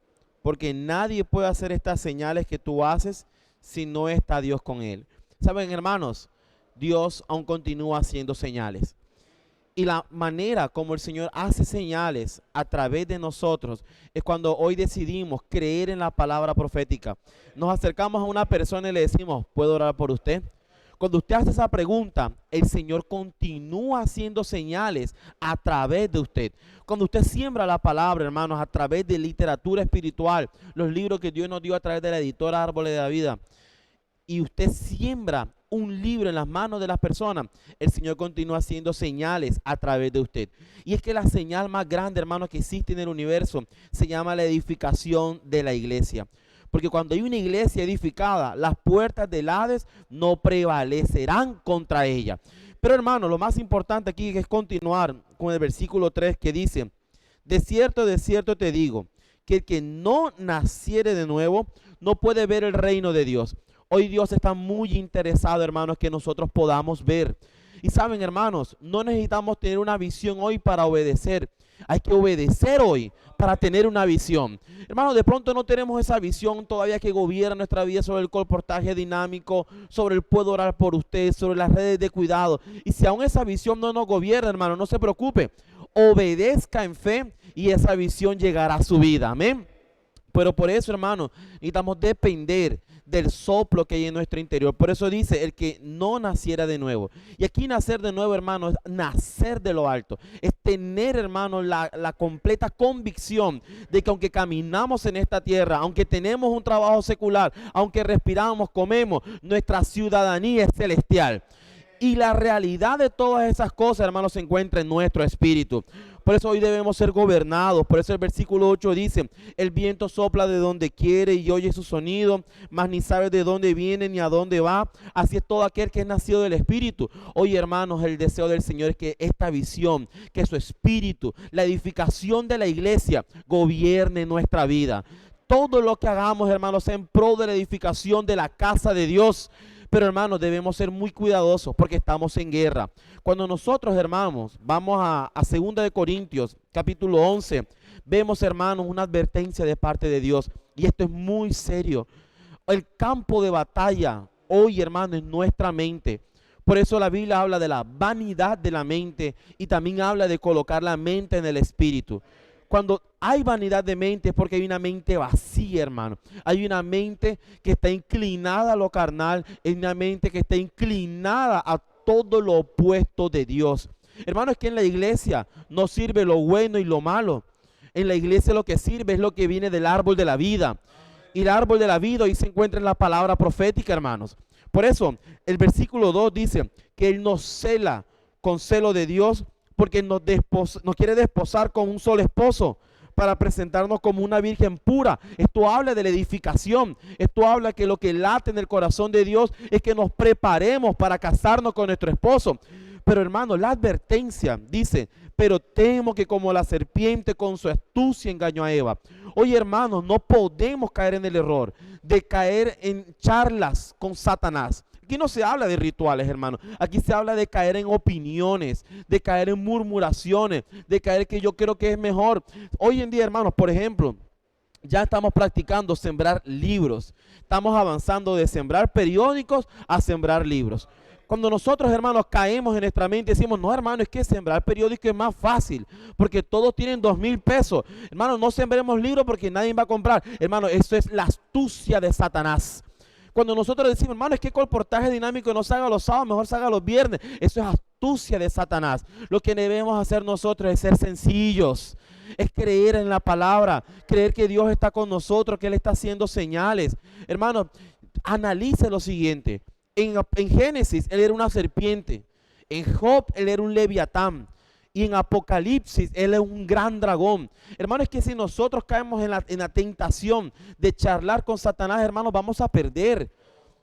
porque nadie puede hacer estas señales que tú haces si no está Dios con él. Saben, hermanos, Dios aún continúa haciendo señales. Y la manera como el Señor hace señales a través de nosotros es cuando hoy decidimos creer en la palabra profética. Nos acercamos a una persona y le decimos: ¿puedo orar por usted? Cuando usted hace esa pregunta, el Señor continúa haciendo señales a través de usted. Cuando usted siembra la palabra, hermanos, a través de literatura espiritual, los libros que Dios nos dio a través de la editora Árboles de la Vida, y usted siembra un libro en las manos de las personas, el Señor continúa haciendo señales a través de usted. Y es que la señal más grande, hermanos, que existe en el universo se llama la edificación de la iglesia. Porque cuando hay una iglesia edificada, las puertas del Hades no prevalecerán contra ella. Pero, hermano, lo más importante aquí es continuar con el versículo 3 que dice: de cierto te digo, que el que no naciere de nuevo no puede ver el reino de Dios. Hoy Dios está muy interesado, hermanos, que nosotros podamos ver. Y saben, hermanos, no necesitamos tener una visión hoy para obedecer. Hay que obedecer hoy para tener una visión. Hermanos, de pronto no tenemos esa visión todavía que gobierna nuestra vida sobre el colportaje dinámico, sobre el puedo orar por usted, sobre las redes de cuidado. Y si aún esa visión no nos gobierna, hermano, no se preocupe. Obedezca en fe y esa visión llegará a su vida. Amén. Pero por eso, hermano, necesitamos depender del soplo que hay en nuestro interior. Por eso dice, el que no naciera de nuevo. Y aquí nacer de nuevo, hermano, es nacer de lo alto. Es tener, hermano, la completa convicción de que aunque caminamos en esta tierra, aunque tenemos un trabajo secular, aunque respiramos, comemos, nuestra ciudadanía es celestial. Y la realidad de todas esas cosas, hermanos, se encuentra en nuestro espíritu. Por eso hoy debemos ser gobernados. Por eso el versículo 8 dice: el viento sopla de donde quiere y oye su sonido, mas ni sabe de dónde viene ni a dónde va. Así es todo aquel que es nacido del Espíritu. Hoy, hermanos, el deseo del Señor es que esta visión, que su Espíritu, la edificación de la iglesia, gobierne nuestra vida. Todo lo que hagamos, hermanos, sea en pro de la edificación de la casa de Dios. Pero, hermanos, debemos ser muy cuidadosos porque estamos en guerra. Cuando nosotros, hermanos, vamos a 2 de Corintios, capítulo 11, vemos, hermanos, una advertencia de parte de Dios. Y esto es muy serio. El campo de batalla hoy, hermanos, es nuestra mente. Por eso la Biblia habla de la vanidad de la mente y también habla de colocar la mente en el espíritu. Cuando hay vanidad de mente es porque hay una mente vacía, hermano. Hay una mente que está inclinada a lo carnal. Hay una mente que está inclinada a todo lo opuesto de Dios. Hermano, es que en la iglesia no sirve lo bueno y lo malo. En la iglesia lo que sirve es lo que viene del árbol de la vida. Y el árbol de la vida hoy se encuentra en la palabra profética, hermanos. Por eso el versículo 2 dice que Él nos cela con celo de Dios, porque nos quiere desposar con un solo esposo, para presentarnos como una virgen pura. Esto habla de la edificación. Esto habla que lo que late en el corazón de Dios es que nos preparemos para casarnos con nuestro esposo. Pero hermano, la advertencia dice, pero temo que como la serpiente con su astucia engañó a Eva. Oye hermanos, no podemos caer en el error de caer en charlas con Satanás. Aquí no se habla de rituales, hermano. Aquí se habla de caer en opiniones, de caer en murmuraciones, de caer que yo creo que es mejor. Hoy en día, hermanos, por ejemplo, ya estamos practicando sembrar libros. Estamos avanzando de sembrar periódicos a sembrar libros. Cuando nosotros, hermanos, caemos en nuestra mente y decimos, no, hermano, es que sembrar periódico es más fácil, porque todos tienen 2,000 pesos. Hermano, no sembremos libros porque nadie va a comprar. Hermano, eso es la astucia de Satanás. Cuando nosotros decimos, hermano, es que colportaje dinámico no se haga los sábados, mejor se haga los viernes. Eso es astucia de Satanás. Lo que debemos hacer nosotros es ser sencillos. Es creer en la palabra, creer que Dios está con nosotros, que Él está haciendo señales. Hermano, analice lo siguiente. En Génesis, Él era una serpiente. En Job, Él era un leviatán. Y en Apocalipsis, Él es un gran dragón. Hermano, es que si nosotros caemos en la tentación de charlar con Satanás, hermanos, vamos a perder.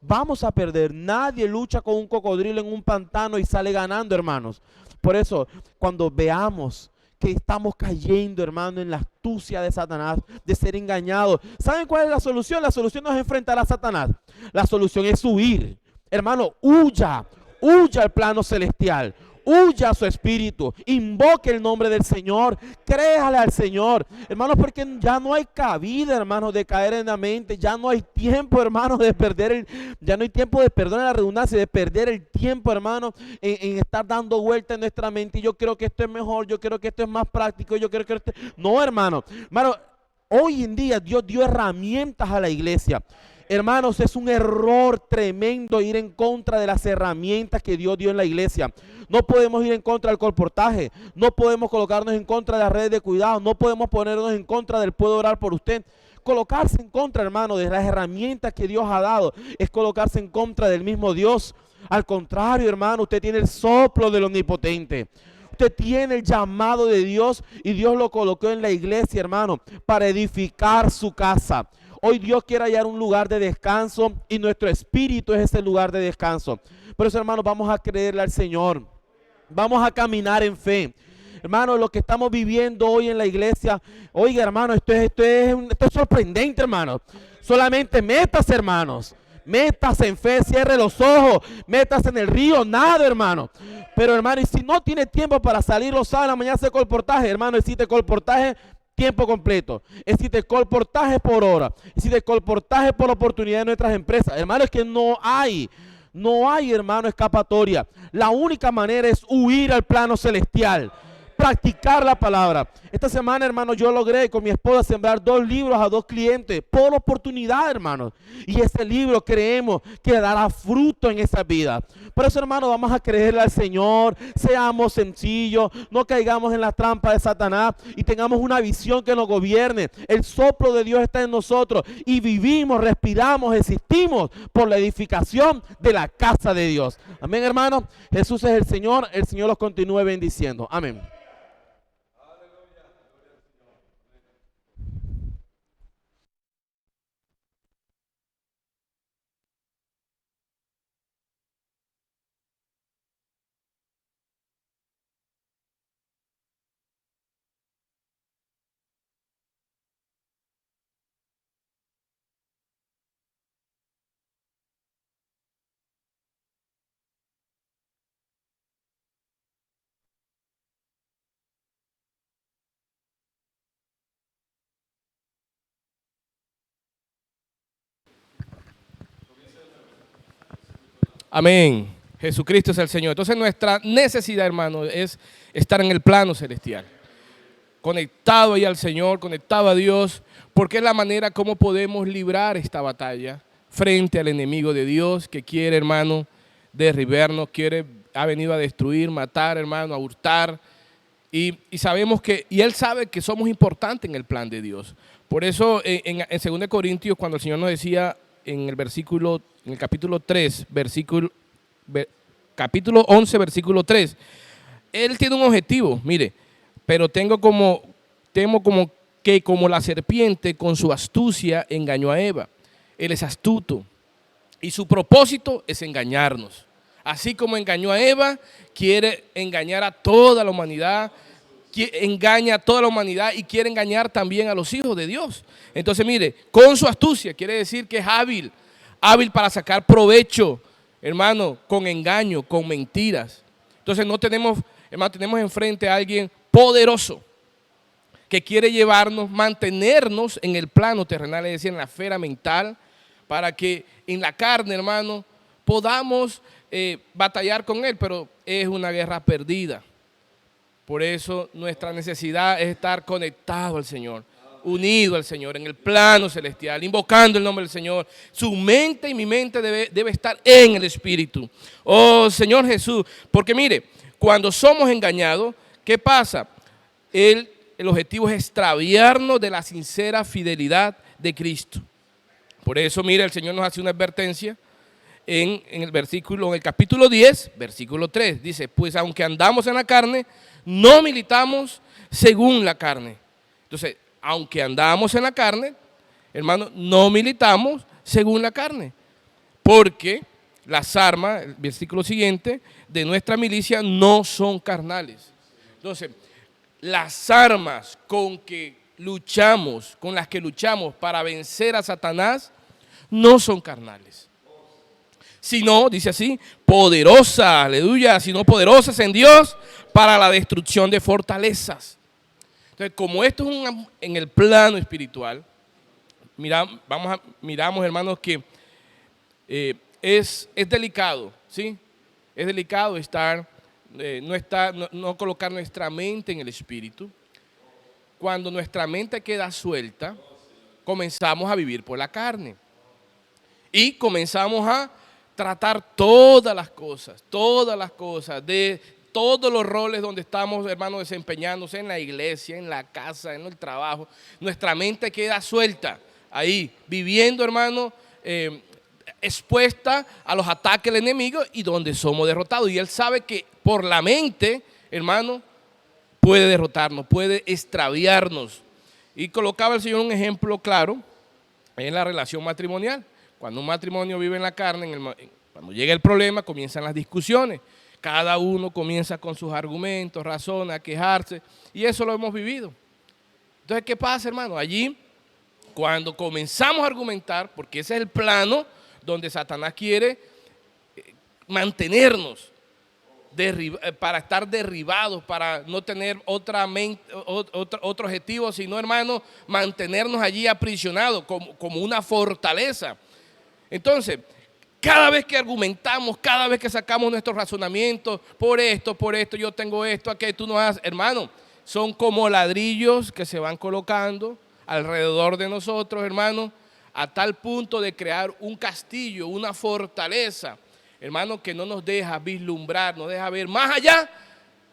Vamos a perder. Nadie lucha con un cocodrilo en un pantano y sale ganando, hermanos. Por eso, cuando veamos que estamos cayendo, hermano, en la astucia de Satanás, de ser engañados, ¿saben cuál es la solución? La solución no es enfrentar a Satanás. La solución es huir. Hermano, huya al plano celestial. Huya a su espíritu, invoque el nombre del Señor, créale al Señor, hermanos, porque ya no hay cabida, hermanos, de caer en la mente, ya no hay tiempo, hermanos, de perder ya no hay tiempo de, perdón la redundancia, de perder el tiempo, hermanos, en estar dando vuelta en nuestra mente. Y yo creo que esto es mejor, yo creo que esto es más práctico, yo creo que esto... No, hermano, hoy en día Dios dio herramientas a la iglesia. Hermanos, es un error tremendo ir en contra de las herramientas que Dios dio en la iglesia. No podemos ir en contra del colportaje, no podemos colocarnos en contra de las redes de cuidado, no podemos ponernos en contra del puedo orar por usted. Colocarse en contra, hermano, de las herramientas que Dios ha dado es colocarse en contra del mismo Dios. Al contrario, hermano, usted tiene el soplo del Omnipotente. Usted tiene el llamado de Dios y Dios lo colocó en la iglesia, hermano, para edificar su casa. Hoy Dios quiere hallar un lugar de descanso y nuestro espíritu es ese lugar de descanso. Por eso, hermanos, vamos a creerle al Señor. Vamos a caminar en fe. Hermanos, lo que estamos viviendo hoy en la iglesia, oiga, hermano, esto es sorprendente, hermano. Solamente métase, hermanos. Métase en fe, cierre los ojos, métase en el río, nada, hermano. Pero, hermano, y si no tiene tiempo para salir los sábados en la mañana a hacer colportaje, hermano, existe colportaje tiempo completo, existe colportaje por hora, existe colportaje por oportunidad de nuestras empresas. Hermano, es que no hay, hermano, escapatoria. La única manera es huir al plano celestial, practicar la palabra. Esta semana, hermano, yo logré con mi esposa sembrar 2 libros a 2 clientes por oportunidad, hermano. Y ese libro creemos que dará fruto en esa vida. Por eso, hermano, vamos a creerle al Señor, seamos sencillos, no caigamos en la trampa de Satanás y tengamos una visión que nos gobierne. El soplo de Dios está en nosotros y vivimos, respiramos, existimos por la edificación de la casa de Dios. Amén, hermano. Jesús es el Señor los continúe bendiciendo. Amén. Amén. Jesucristo es el Señor. Entonces nuestra necesidad, hermano, es estar en el plano celestial, conectado ahí al Señor, conectado a Dios, porque es la manera como podemos librar esta batalla frente al enemigo de Dios que quiere, hermano, derribarnos, ha venido a destruir, matar, hermano, a hurtar. Y sabemos y Él sabe que somos importantes en el plan de Dios. Por eso en 2 Corintios, cuando el Señor nos decía en el capítulo 3, capítulo 11, versículo 3, Él tiene un objetivo, mire, pero temo como que como la serpiente con su astucia engañó a Eva. Él es astuto y su propósito es engañarnos. Así como engañó a Eva, quiere engañar a toda la humanidad, engaña a toda la humanidad y quiere engañar también a los hijos de Dios. Entonces, mire, con su astucia quiere decir que es hábil para sacar provecho, hermano, con engaño, con mentiras. Entonces no tenemos, hermano, tenemos enfrente a alguien poderoso que quiere llevarnos, mantenernos en el plano terrenal, es decir, en la esfera mental, para que en la carne, hermano, podamos batallar con él, pero es una guerra perdida. Por eso nuestra necesidad es estar conectado al Señor, unido al Señor, en el plano celestial, invocando el nombre del Señor. Su mente y mi mente debe estar en el Espíritu. Oh, Señor Jesús, porque mire, cuando somos engañados, ¿qué pasa? El objetivo es extraviarnos de la sincera fidelidad de Cristo. Por eso, mire, el Señor nos hace una advertencia en el capítulo 10, versículo 3. Dice, pues aunque andamos en la carne, no militamos según la carne. Entonces, aunque andamos en la carne, hermano, no militamos según la carne. Porque las armas, el versículo siguiente, de nuestra milicia no son carnales. Entonces, las armas con las que luchamos para vencer a Satanás, no son carnales. Sino, dice así, poderosas, aleluya, sino poderosas en Dios para la destrucción de fortalezas. Entonces, como esto es en el plano espiritual, miramos, hermanos, que es delicado, ¿sí? Es delicado no colocar nuestra mente en el espíritu. Cuando nuestra mente queda suelta, comenzamos a vivir por la carne. Y comenzamos a tratar todas las cosas, de todos los roles donde estamos, hermanos, desempeñándose en la iglesia, en la casa, en el trabajo. Nuestra mente queda suelta ahí, viviendo, hermano, expuesta a los ataques del enemigo y donde somos derrotados. Y él sabe que por la mente, hermano, puede derrotarnos, puede extraviarnos. Y colocaba el Señor un ejemplo claro en la relación matrimonial. Cuando un matrimonio vive en la carne, cuando llega el problema, comienzan las discusiones. Cada uno comienza con sus argumentos, razona, a quejarse, y eso lo hemos vivido. Entonces, ¿qué pasa, hermano? Allí, cuando comenzamos a argumentar, porque ese es el plano donde Satanás quiere mantenernos, para estar derribados, para no tener otro objetivo, sino, hermano, mantenernos allí aprisionados como una fortaleza. Entonces, cada vez que argumentamos, cada vez que sacamos nuestros razonamientos, por esto, yo tengo esto, aquello, tú no haces, hermano, son como ladrillos que se van colocando alrededor de nosotros, hermano, a tal punto de crear un castillo, una fortaleza, hermano, que no nos deja vislumbrar, nos deja ver más allá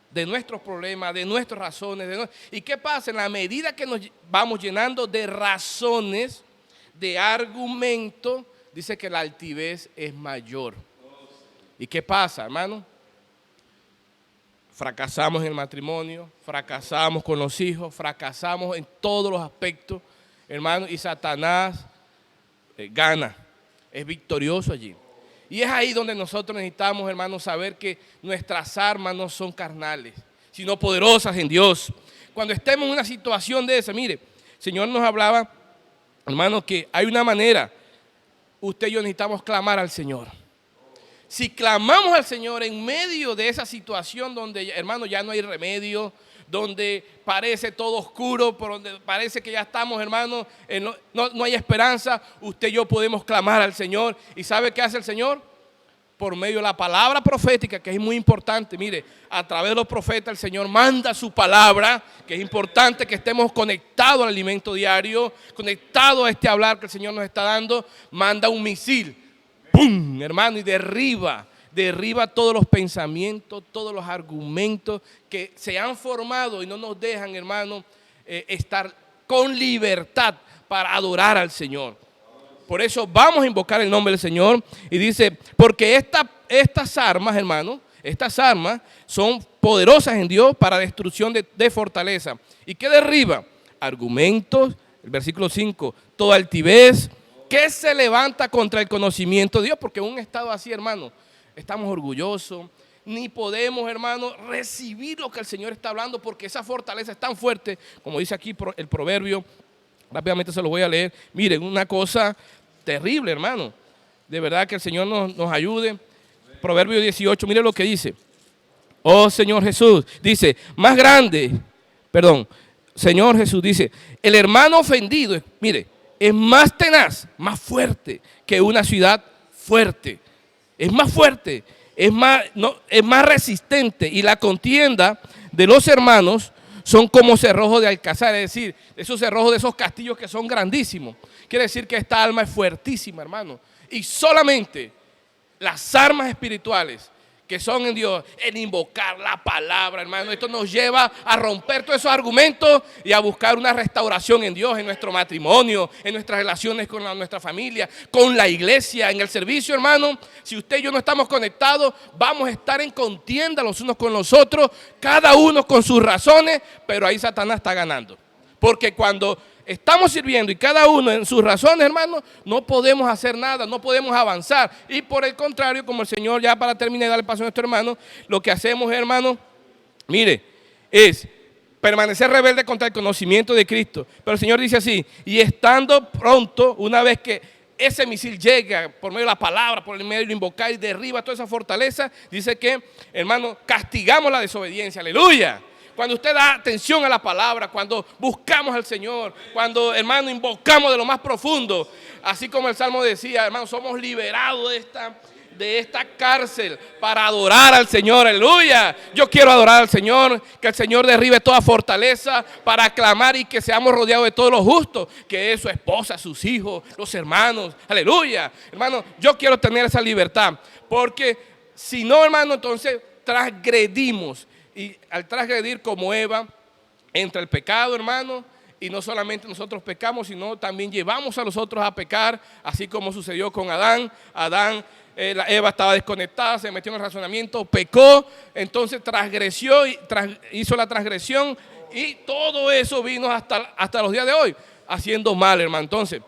de nuestros problemas, de nuestras razones. ¿Y qué pasa? En la medida que nos vamos llenando de razones, de argumentos, dice que la altivez es mayor. ¿Y qué pasa, hermano? Fracasamos en el matrimonio, fracasamos con los hijos, fracasamos en todos los aspectos, hermano, y Satanás gana, es victorioso allí. Y es ahí donde nosotros necesitamos, hermanos, saber que nuestras armas no son carnales, sino poderosas en Dios. Cuando estemos en una situación de esa, mire, el Señor nos hablaba, hermanos, que hay una manera. Usted y yo necesitamos clamar al Señor. Si clamamos al Señor en medio de esa situación donde, hermano, ya no hay remedio, donde parece todo oscuro, por donde parece que ya estamos, hermano, no hay esperanza, usted y yo podemos clamar al Señor. ¿Y sabe qué hace el Señor? Por medio de la palabra profética, que es muy importante. Mire, a través de los profetas el Señor manda su palabra, que es importante que estemos conectados al alimento diario, conectados a este hablar que el Señor nos está dando. Manda un misil, ¡pum!, hermano, y derriba todos los pensamientos, todos los argumentos que se han formado y no nos dejan, hermano, estar con libertad para adorar al Señor. Por eso vamos a invocar el nombre del Señor y dice, porque estas armas, hermano, estas armas son poderosas en Dios para destrucción de fortaleza. ¿Y qué derriba? argumentos. El versículo 5, toda altivez que se levanta contra el conocimiento de Dios, porque en un estado así, hermano, estamos orgullosos, ni podemos, hermano, recibir lo que el Señor está hablando, porque esa fortaleza es tan fuerte, como dice aquí el proverbio, rápidamente se lo voy a leer. Miren, una cosa terrible, hermano, de verdad que el Señor nos ayude. Proverbio 18, mire lo que dice. Oh Señor Jesús, dice, Señor Jesús dice, el hermano ofendido, mire, es más tenaz, más fuerte que una ciudad fuerte. Es más fuerte, es más resistente, y la contienda de los hermanos son como cerrojos de alcázar, es decir, esos cerrojos de esos castillos que son grandísimos. Quiere decir que esta alma es fuertísima, hermano, y solamente las armas espirituales que son en Dios, en invocar la palabra, hermano, esto nos lleva a romper todos esos argumentos y a buscar una restauración en Dios, en nuestro matrimonio, en nuestras relaciones con nuestra familia, con la iglesia, en el servicio, hermano. Si usted y yo no estamos conectados, vamos a estar en contienda los unos con los otros, cada uno con sus razones, pero ahí Satanás está ganando. Porque cuando estamos sirviendo y cada uno en sus razones, hermano, no podemos hacer nada, no podemos avanzar. Y por el contrario, como el Señor, ya para terminar, darle paso a nuestro hermano, lo que hacemos, hermano, mire, es permanecer rebelde contra el conocimiento de Cristo. Pero el Señor dice así, y estando pronto, una vez que ese misil llega por medio de la palabra, por el medio de invocar y derriba toda esa fortaleza, dice que, hermano, castigamos la desobediencia. Aleluya. Cuando usted da atención a la palabra, cuando buscamos al Señor, cuando, hermano, invocamos de lo más profundo, así como el Salmo decía, hermano, somos liberados de esta cárcel para adorar al Señor. Aleluya. Yo quiero adorar al Señor, que el Señor derribe toda fortaleza para aclamar y que seamos rodeados de todos los justos, que es su esposa, sus hijos, los hermanos. Aleluya. Hermano, yo quiero tener esa libertad, porque si no, hermano, entonces transgredimos. Y al transgredir como Eva, entra el pecado, hermano, y no solamente nosotros pecamos, sino también llevamos a los otros a pecar, así como sucedió con Adán. Eva estaba desconectada, se metió en el razonamiento, pecó, entonces transgredió, hizo la transgresión, y todo eso vino hasta los días de hoy, haciendo mal, hermano. Entonces,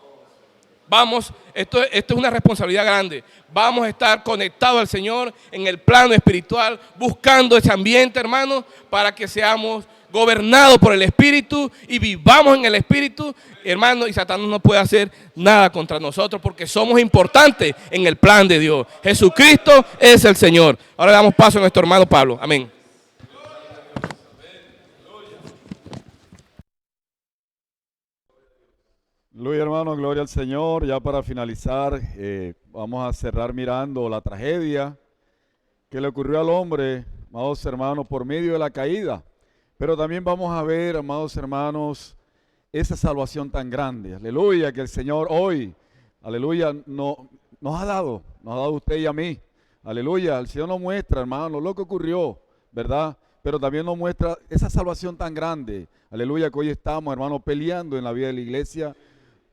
vamos, esto es una responsabilidad grande. Vamos a estar conectados al Señor en el plano espiritual, buscando ese ambiente, hermano, para que seamos gobernados por el Espíritu y vivamos en el Espíritu, hermano, y Satanás no puede hacer nada contra nosotros porque somos importantes en el plan de Dios. Jesucristo es el Señor. Ahora le damos paso a nuestro hermano Pablo. Amén. Luis, hermano, gloria al Señor. Ya para finalizar, vamos a cerrar mirando la tragedia que le ocurrió al hombre, amados hermanos, por medio de la caída. Pero también vamos a ver, amados hermanos, esa salvación tan grande. Aleluya, que el Señor hoy, aleluya, nos ha dado a usted y a mí. Aleluya, el Señor nos muestra, hermano, lo que ocurrió, ¿verdad? Pero también nos muestra esa salvación tan grande. Aleluya, que hoy estamos, hermano, peleando en la vida de la iglesia.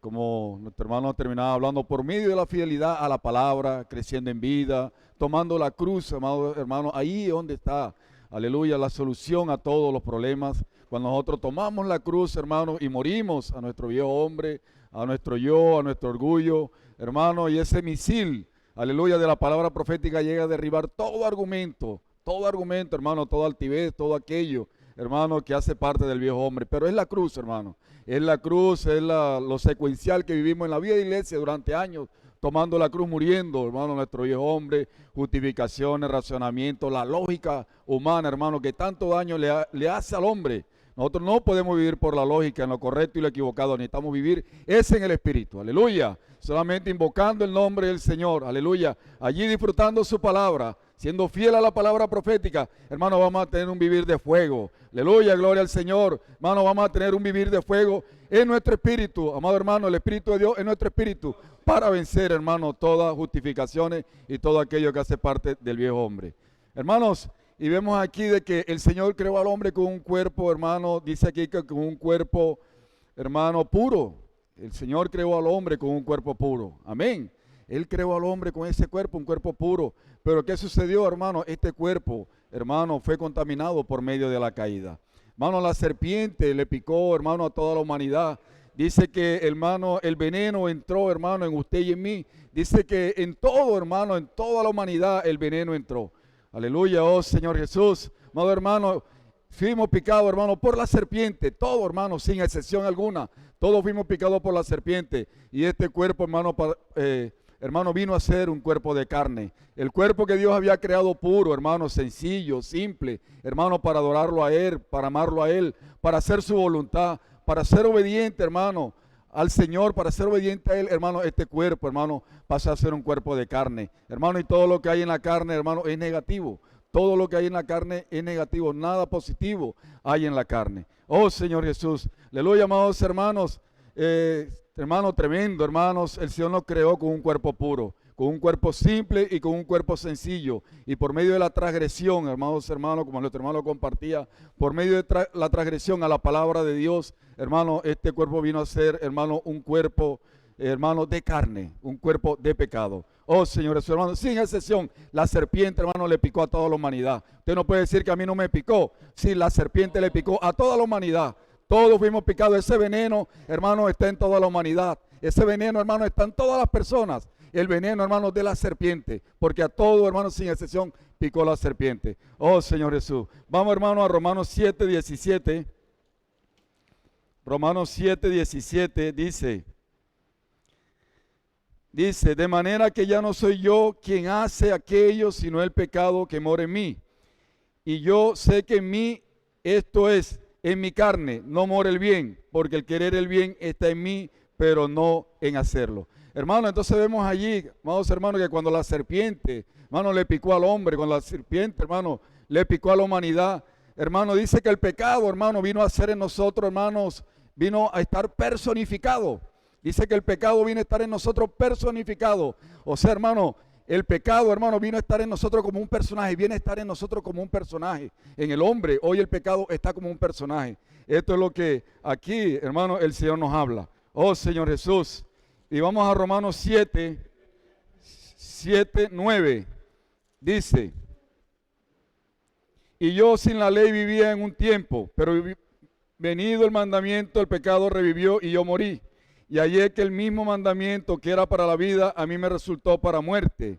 Como nuestro hermano terminaba hablando, por medio de la fidelidad a la palabra, creciendo en vida, tomando la cruz, amados hermanos, ahí es donde está, aleluya, la solución a todos los problemas. Cuando nosotros tomamos la cruz, hermanos, y morimos a nuestro viejo hombre, a nuestro yo, a nuestro orgullo, hermano, y ese misil, aleluya, de la palabra profética llega a derribar todo argumento, hermano, toda altivez, todo aquello, hermano, que hace parte del viejo hombre. Pero es la cruz, hermano. Es la cruz, es lo secuencial que vivimos en la vida de la iglesia durante años, tomando la cruz, muriendo, hermano, nuestro viejo hombre, justificaciones, razonamiento, la lógica humana, hermano, que tanto daño le hace al hombre. Nosotros no podemos vivir por la lógica, en lo correcto y lo equivocado, necesitamos vivir en el Espíritu, aleluya, solamente invocando el nombre del Señor, aleluya, allí disfrutando su palabra, siendo fiel a la palabra profética, hermano, vamos a tener un vivir de fuego, aleluya, gloria al Señor, hermano, vamos a tener un vivir de fuego en nuestro espíritu, amado hermano, el Espíritu de Dios en nuestro espíritu, para vencer, hermano, todas justificaciones y todo aquello que hace parte del viejo hombre. Hermanos, y vemos aquí de que el Señor creó al hombre con un cuerpo, hermano, dice aquí que con un cuerpo, hermano, puro. El Señor creó al hombre con un cuerpo puro. Amén. Él creó al hombre con ese cuerpo, un cuerpo puro. Pero ¿qué sucedió, hermano? Este cuerpo, hermano, fue contaminado por medio de la caída. Hermano, la serpiente le picó, hermano, a toda la humanidad. Dice que, hermano, el veneno entró, hermano, en usted y en mí. Dice que en todo, hermano, en toda la humanidad el veneno entró. Aleluya, oh Señor Jesús. Amado hermano, fuimos picados, hermano, por la serpiente. Todo, hermano, sin excepción alguna. Todos fuimos picados por la serpiente. Y este cuerpo, hermano, hermano, vino a ser un cuerpo de carne. El cuerpo que Dios había creado puro, hermano, sencillo, simple. Hermano, para adorarlo a Él, para amarlo a Él, para hacer su voluntad, para ser obediente, hermano, al Señor, para ser obediente a Él, hermano. Este cuerpo, hermano, pasa a ser un cuerpo de carne. Hermano, y todo lo que hay en la carne, hermano, es negativo. Todo lo que hay en la carne es negativo. Nada positivo hay en la carne. Oh, Señor Jesús. Aleluya, amados hermanos. Hermano, tremendo, hermanos. El Señor nos creó con un cuerpo puro, con un cuerpo simple y con un cuerpo sencillo. Y por medio de la transgresión, hermanos, como nuestro hermano compartía, por medio de la transgresión a la palabra de Dios, hermano, este cuerpo vino a ser, hermano, un cuerpo, hermano, de carne, un cuerpo de pecado. Oh, señores, hermanos, sin excepción, la serpiente, hermano, le picó a toda la humanidad. Usted no puede decir que a mí no me picó. Sí, la serpiente le picó a toda la humanidad. Todos fuimos picados. Ese veneno, hermano, está en toda la humanidad. Ese veneno, hermano, está en todas las personas. El veneno, hermano, de la serpiente. Porque a todo, hermano, sin excepción, picó la serpiente. Oh, Señor Jesús. Vamos, hermano, a Romanos 7:17. Romanos 7:17 dice, de manera que ya no soy yo quien hace aquello, sino el pecado que mora en mí. Y yo sé que en mí, esto es, en mi carne, no mora el bien, porque el querer el bien está en mí, pero no en hacerlo. Hermano, entonces vemos allí, amados hermanos, que cuando la serpiente, hermano, le picó al hombre, cuando la serpiente, hermano, le picó a la humanidad, hermano, dice que el pecado, hermano, vino a ser en nosotros, hermanos, vino a estar personificado. Dice que el pecado viene a estar en nosotros personificado. O sea, hermano, el pecado, hermano, vino a estar en nosotros como un personaje. Viene a estar en nosotros como un personaje. En el hombre, hoy el pecado está como un personaje. Esto es lo que aquí, hermano, el Señor nos habla. Oh, Señor Jesús. Y vamos a Romanos 7:9. Dice, y yo sin la ley vivía en un tiempo, pero venido el mandamiento, el pecado revivió y yo morí. Y hallé que el mismo mandamiento que era para la vida, a mí me resultó para muerte.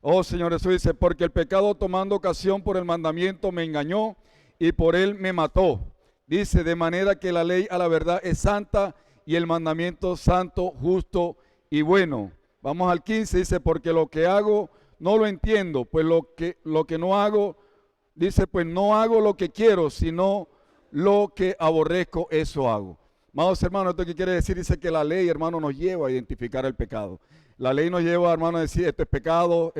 Oh, Señor Jesús, dice, porque el pecado tomando ocasión por el mandamiento me engañó y por él me mató. Dice, de manera que la ley a la verdad es santa y el mandamiento santo, justo y bueno. Vamos al 15, dice, porque lo que hago no lo entiendo, pues lo que no hago, dice, pues no hago lo que quiero, sino lo que aborrezco, eso hago. Amados hermanos, ¿esto qué quiere decir? Dice que la ley, hermano, nos lleva a identificar el pecado. La ley nos lleva, hermano, a decir, esto es pecado,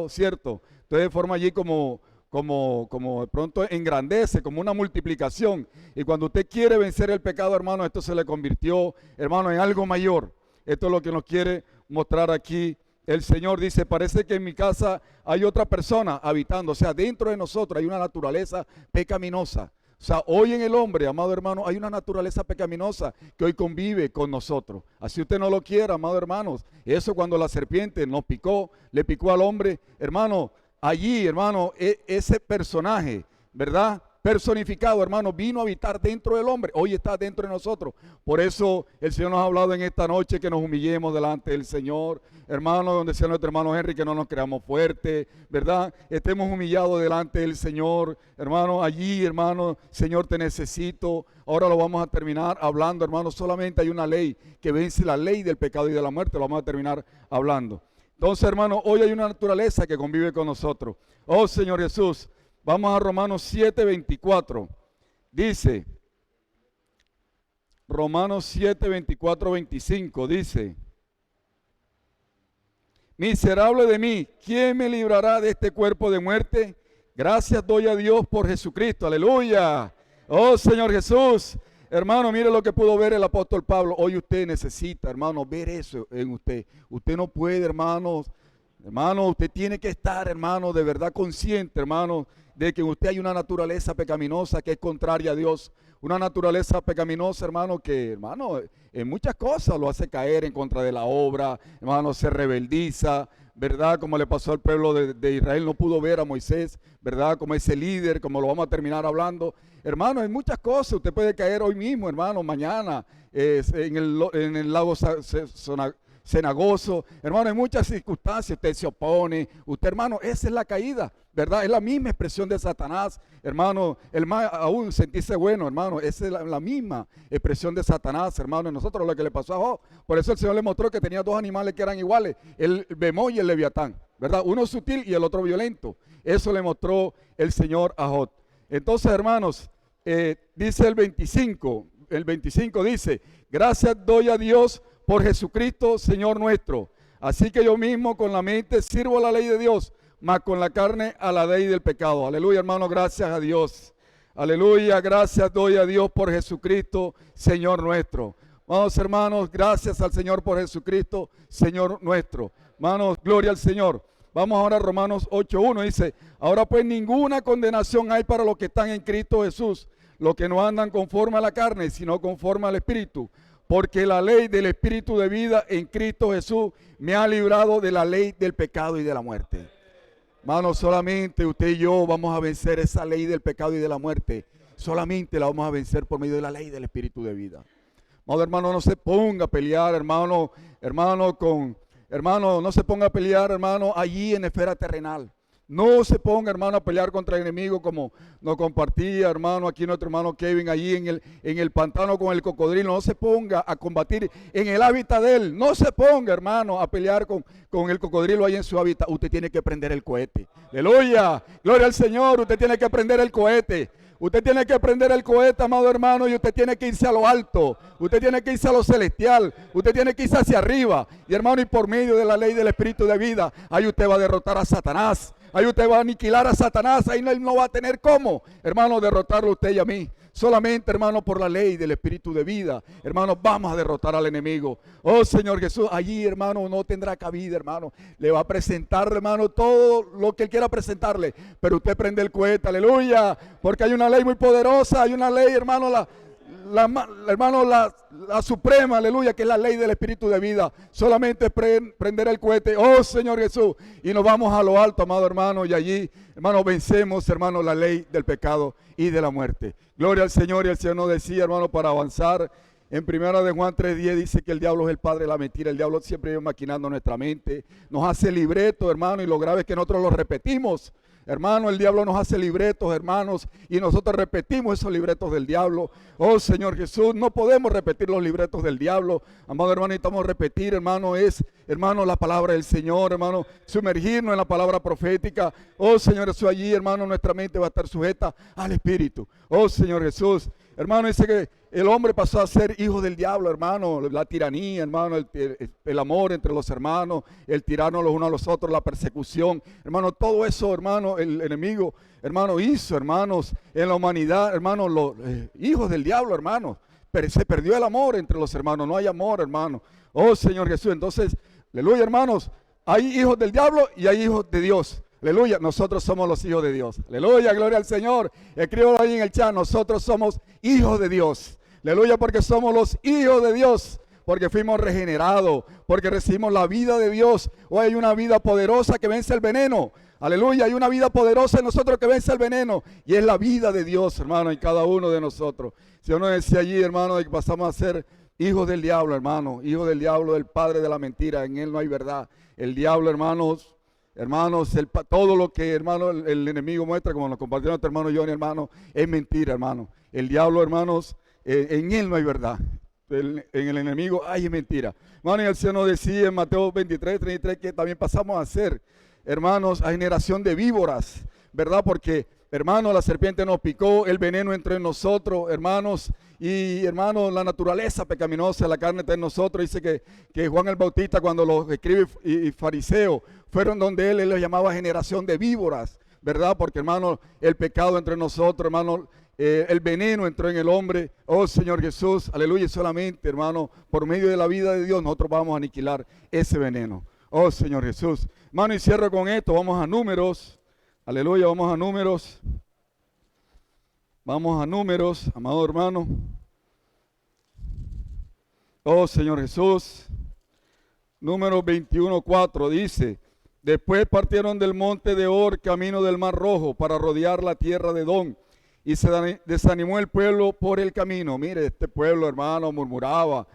¿cierto? Entonces forma allí como de pronto engrandece, como una multiplicación. Y cuando usted quiere vencer el pecado, hermano, esto se le convirtió, hermano, en algo mayor. Esto es lo que nos quiere mostrar aquí el Señor. Dice, parece que en mi casa hay otra persona habitando. O sea, dentro de nosotros hay una naturaleza pecaminosa. O sea, hoy en el hombre, amado hermano, hay una naturaleza pecaminosa que hoy convive con nosotros. Así usted no lo quiera, amado hermanos. Eso cuando la serpiente nos picó, le picó al hombre, hermano, allí, hermano, ese personaje, ¿verdad? Personificado, hermano, vino a habitar dentro del hombre. Hoy está dentro de nosotros. Por eso el Señor nos ha hablado en esta noche que nos humillemos delante del Señor. Hermano, donde sea nuestro hermano Henry, que no nos creamos fuertes, ¿verdad? Estemos humillados delante del Señor. Hermano, allí, hermano, Señor, te necesito. Ahora lo vamos a terminar hablando, hermano. Solamente hay una ley que vence la ley del pecado y de la muerte. Lo vamos a terminar hablando. Entonces, hermano, hoy hay una naturaleza que convive con nosotros. Oh, Señor Jesús. Vamos a Romanos 7:24. Dice, Romanos 7:24-25, dice, miserable de mí, ¿quién me librará de este cuerpo de muerte? Gracias doy a Dios por Jesucristo, aleluya. Oh, Señor Jesús. Hermano, mire lo que pudo ver el apóstol Pablo. Hoy usted necesita, hermano, ver eso en usted. Usted no puede, hermano, usted tiene que estar, hermano, de verdad consciente, hermano, de que en usted hay una naturaleza pecaminosa que es contraria a Dios. Una naturaleza pecaminosa, hermano, que, hermano, en muchas cosas lo hace caer en contra de la obra, hermano, se rebeldiza, ¿verdad? Como le pasó al pueblo de Israel, no pudo ver a Moisés, ¿verdad? Como ese líder, como lo vamos a terminar hablando. Hermano, hay muchas cosas, usted puede caer hoy mismo, hermano, mañana, en el lago cenagoso, hermano, hay muchas circunstancias, usted se opone, usted, hermano, esa es la caída, ¿verdad? Es la misma expresión de Satanás, hermano, el más aún sentirse bueno, hermano, esa es la misma expresión de Satanás, hermano, y nosotros lo que le pasó a Job, por eso el Señor le mostró que tenía dos animales que eran iguales, el Bemó y el Leviatán, ¿verdad? Uno sutil y el otro violento, eso le mostró el Señor a Job. Entonces, hermanos, dice el 25 dice, gracias doy a Dios por Jesucristo, Señor nuestro. Así que yo mismo con la mente sirvo a la ley de Dios, mas con la carne a la ley del pecado. Aleluya, hermano, gracias a Dios. Aleluya, gracias doy a Dios por Jesucristo, Señor nuestro. Vamos, hermanos, gracias al Señor por Jesucristo, Señor nuestro. Hermanos, gloria al Señor. Vamos ahora a Romanos 8:1, dice, ahora pues ninguna condenación hay para los que están en Cristo Jesús, los que no andan conforme a la carne, sino conforme al Espíritu. Porque la ley del Espíritu de vida en Cristo Jesús me ha librado de la ley del pecado y de la muerte. Hermanos, solamente usted y yo vamos a vencer esa ley del pecado y de la muerte. Solamente la vamos a vencer por medio de la ley del Espíritu de vida. Hermano, no se ponga a pelear, hermano, no se ponga a pelear, hermano, allí en esfera terrenal. No se ponga, hermano, a pelear contra el enemigo como nos compartía, hermano, aquí nuestro hermano Kevin, allí en el pantano con el cocodrilo. No se ponga a combatir en el hábitat de él. No se ponga, hermano, a pelear con el cocodrilo ahí en su hábitat. Usted tiene que prender el cohete. Aleluya, gloria al Señor, usted tiene que prender el cohete. Usted tiene que prender el cohete, amado hermano, y usted tiene que irse a lo alto. Usted tiene que irse a lo celestial. Usted tiene que irse hacia arriba. Y hermano, y por medio de la ley del Espíritu de vida, ahí usted va a derrotar a Satanás. Ahí usted va a aniquilar a Satanás. Ahí no va a tener cómo, hermano, derrotarlo usted y a mí. Solamente, hermano, por la ley del Espíritu de vida, hermano, vamos a derrotar al enemigo. Oh, Señor Jesús, allí, hermano, no tendrá cabida, hermano. Le va a presentar, hermano, todo lo que él quiera presentarle. Pero usted prende el cohete, aleluya. Porque hay una ley muy poderosa, hay una ley, hermano, la suprema, aleluya, que es la ley del Espíritu de vida. Solamente prender el cohete, oh Señor Jesús, y nos vamos a lo alto, amado hermano, y allí, hermano, vencemos, hermano, la ley del pecado y de la muerte. Gloria al Señor. Y el Señor nos decía, hermano, para avanzar, en 1 de Juan 3:10 dice que el diablo es el padre de la mentira. El diablo siempre vive maquinando nuestra mente, nos hace libreto, hermano, y lo grave es que nosotros lo repetimos. Hermano, el diablo nos hace libretos, hermanos, y nosotros repetimos esos libretos del diablo. Oh, Señor Jesús, no podemos repetir los libretos del diablo. Amado hermano, necesitamos repetir, hermano, hermano, la palabra del Señor, hermano, sumergirnos en la palabra profética. Oh, Señor Jesús, allí, hermano, nuestra mente va a estar sujeta al Espíritu. Oh, Señor Jesús. Hermano, dice que el hombre pasó a ser hijo del diablo, hermano, la tiranía, hermano, el amor entre los hermanos, el tirarnos los unos a los otros, la persecución, hermano, todo eso, hermano, el enemigo, hermano, hizo, hermanos, en la humanidad, hermano, los hijos del diablo, hermano, pero se perdió el amor entre los hermanos, no hay amor, hermano. Oh, Señor Jesús, entonces, aleluya, hermanos, hay hijos del diablo y hay hijos de Dios. Aleluya, nosotros somos los hijos de Dios. Aleluya, gloria al Señor. Escríbelo ahí en el chat, nosotros somos hijos de Dios. Aleluya, porque somos los hijos de Dios, porque fuimos regenerados, porque recibimos la vida de Dios. Hoy hay una vida poderosa que vence el veneno. Aleluya, hay una vida poderosa en nosotros que vence el veneno. Y es la vida de Dios, hermano, en cada uno de nosotros. Si uno decía allí, hermano, de que pasamos a ser hijos del diablo, hermano. Hijos del diablo, del padre de la mentira. En él no hay verdad. El diablo, hermanos, todo lo que, hermano, el enemigo muestra, como nos compartió nuestro hermano Johnny, hermano, es mentira, hermano. El diablo, hermanos, en él no hay verdad. En el enemigo hay mentira. Hermano, y el Señor nos decía en Mateo 23:33 que también pasamos a ser, hermanos, a generación de víboras, ¿verdad? Porque, hermano, la serpiente nos picó, el veneno entró en nosotros, hermanos, y hermanos, la naturaleza pecaminosa, la carne está en nosotros. Dice que Juan el Bautista, cuando los escribes y fariseos fueron donde él los llamaba generación de víboras, ¿verdad? Porque, hermano, el pecado entre nosotros, hermano, el veneno entró en el hombre. Oh, Señor Jesús, aleluya, solamente, hermano, por medio de la vida de Dios, nosotros vamos a aniquilar ese veneno. Oh, Señor Jesús. Hermano, y cierro con esto, vamos a Números. Aleluya, vamos a Números. Vamos a Números, amado hermano. Oh, Señor Jesús. Números 21:4 dice: Después partieron del monte de Or, camino del Mar Rojo, para rodear la tierra de Edom. Y se desanimó el pueblo por el camino. Mire, este pueblo, hermano, murmuraba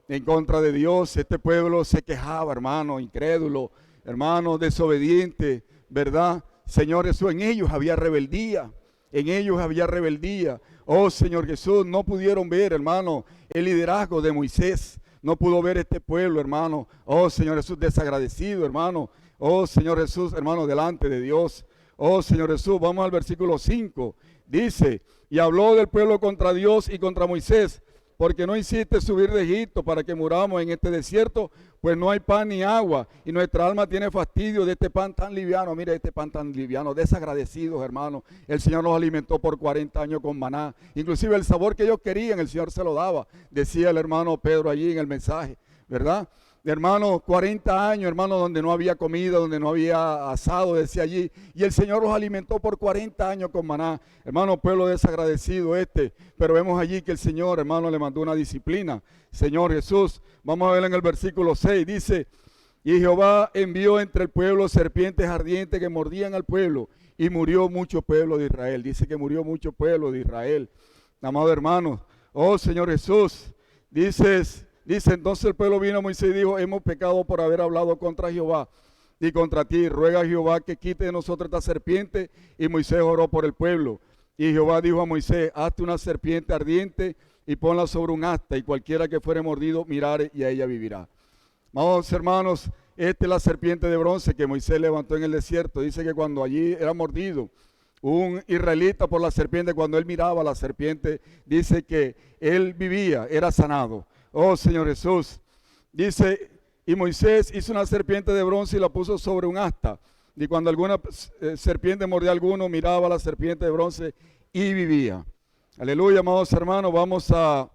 en contra de Dios. Este pueblo se quejaba, hermano, incrédulo, hermano, desobediente, ¿verdad? Señor Jesús, en ellos había rebeldía. En ellos había rebeldía. Oh, Señor Jesús, no pudieron ver, hermano, el liderazgo de Moisés. No pudo ver este pueblo, hermano. Oh, Señor Jesús, desagradecido, hermano. Oh, Señor Jesús, hermano, delante de Dios. Oh, Señor Jesús, vamos al versículo 5. Dice, y habló del pueblo contra Dios y contra Moisés, porque no hiciste subir de Egipto para que muramos en este desierto, pues no hay pan ni agua, y nuestra alma tiene fastidio de este pan tan liviano. Mire, este pan tan liviano, desagradecidos, hermano. El Señor nos alimentó por 40 años con maná. Inclusive el sabor que ellos querían, el Señor se lo daba, decía el hermano Pedro allí en el mensaje, ¿verdad? Hermano, 40 años, hermano, donde no había comida, donde no había asado, decía allí. Y el Señor los alimentó por 40 años con maná. Hermano, pueblo desagradecido este. Pero vemos allí que el Señor, hermano, le mandó una disciplina. Señor Jesús, vamos a ver en el versículo 6, dice, y Jehová envió entre el pueblo serpientes ardientes que mordían al pueblo. Y murió mucho pueblo de Israel. Dice que murió mucho pueblo de Israel. Amado hermano, oh Señor Jesús, Dice, entonces el pueblo vino a Moisés y dijo, hemos pecado por haber hablado contra Jehová y contra ti. Ruega a Jehová que quite de nosotros esta serpiente. Y Moisés oró por el pueblo. Y Jehová dijo a Moisés, hazte una serpiente ardiente y ponla sobre un asta, y cualquiera que fuere mordido mirare y a ella vivirá. Vamos, hermanos, esta es la serpiente de bronce que Moisés levantó en el desierto. Dice que cuando allí era mordido un israelita por la serpiente, cuando él miraba a la serpiente, dice que él vivía, era sanado. Oh, Señor Jesús, dice, y Moisés hizo una serpiente de bronce y la puso sobre un asta. Y cuando alguna serpiente mordía a alguno, miraba a la serpiente de bronce y vivía. Aleluya, amados hermanos, vamos a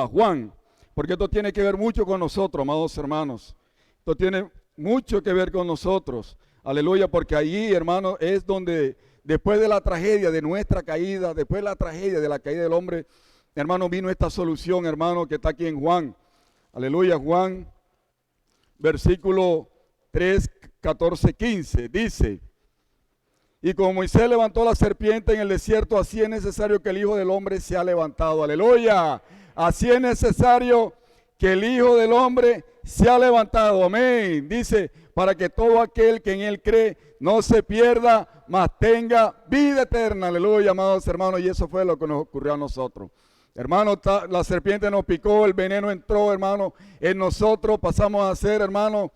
Juan, porque esto tiene que ver mucho con nosotros, amados hermanos. Esto tiene mucho que ver con nosotros. Aleluya, porque allí, hermano, es donde después de la tragedia de nuestra caída, después de la tragedia de la caída del hombre, hermano, vino esta solución, hermano, que está aquí en Juan. Aleluya, Juan, versículo 3, 14, 15. Dice, y como Moisés levantó la serpiente en el desierto, así es necesario que el Hijo del Hombre sea levantado. Aleluya. Así es necesario que el Hijo del Hombre sea levantado. Amén. Dice, para que todo aquel que en Él cree no se pierda, mas tenga vida eterna. Aleluya, amados hermanos. Y eso fue lo que nos ocurrió a nosotros. Hermano, la serpiente nos picó, el veneno entró, hermano, en nosotros. Pasamos a ser, hermano,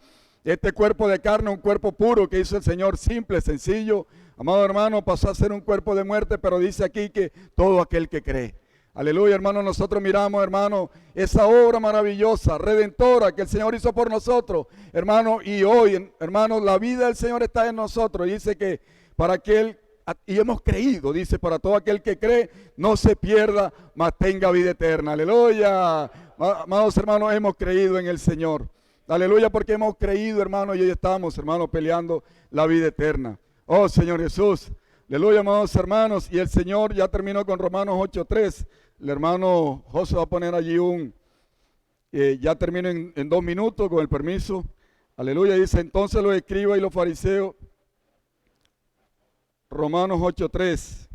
este cuerpo de carne, un cuerpo puro que hizo el Señor, simple, sencillo. Amado hermano, pasó a ser un cuerpo de muerte, pero dice aquí que todo aquel que cree. Aleluya, hermano, nosotros miramos, hermano, esa obra maravillosa, redentora que el Señor hizo por nosotros, hermano, y hoy, hermano, la vida del Señor está en nosotros. Y dice que para aquel, y hemos creído, dice, para todo aquel que cree, no se pierda, mas tenga vida eterna. Aleluya, amados hermanos, hemos creído en el Señor. Aleluya, porque hemos creído, hermano, y hoy estamos, hermano, peleando la vida eterna. Oh, Señor Jesús. Aleluya, amados hermanos. Y el Señor ya terminó con Romanos 8:3. El hermano José va a poner allí ya termino en 2 minutos, con el permiso. Aleluya, dice, entonces los escribas y los fariseos, Romanos 8:3.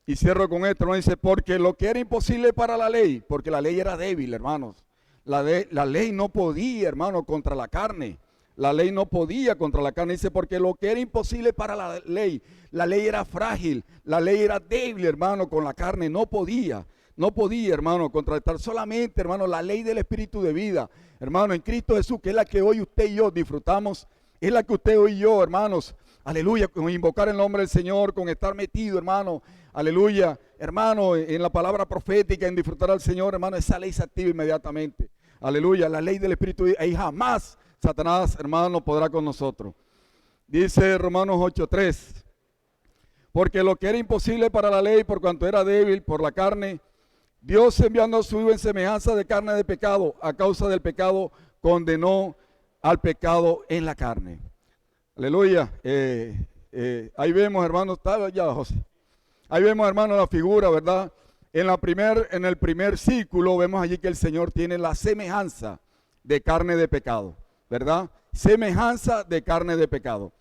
Y cierro con esto, ¿no? Dice, porque lo que era imposible para la ley, porque la ley era débil, hermanos. La ley no podía, hermano, contra la carne. La ley no podía contra la carne. Dice, porque lo que era imposible para la ley era frágil, la ley era débil, hermano, con la carne. No podía, hermano, contrastar solamente, hermano, la ley del Espíritu de vida. Hermano, en Cristo Jesús, que es la que hoy usted y yo disfrutamos, es la que usted hoy y yo, hermanos, aleluya, con invocar el nombre del Señor, con estar metido, hermano, aleluya, hermano, en la palabra profética, en disfrutar al Señor, hermano, esa ley se activa inmediatamente. Aleluya, la ley del Espíritu de vida, ahí jamás Satanás, hermano, podrá con nosotros. Dice Romanos 8:3, porque lo que era imposible para la ley, por cuanto era débil por la carne, Dios enviando a su Hijo en semejanza de carne de pecado, a causa del pecado, condenó al pecado en la carne. Aleluya. Ahí vemos, hermano, está ya, José. Ahí vemos, hermano, la figura, ¿verdad? En el primer círculo vemos allí que el Señor tiene la semejanza de carne de pecado. ¿verdad? Semejanza de carne de pecado.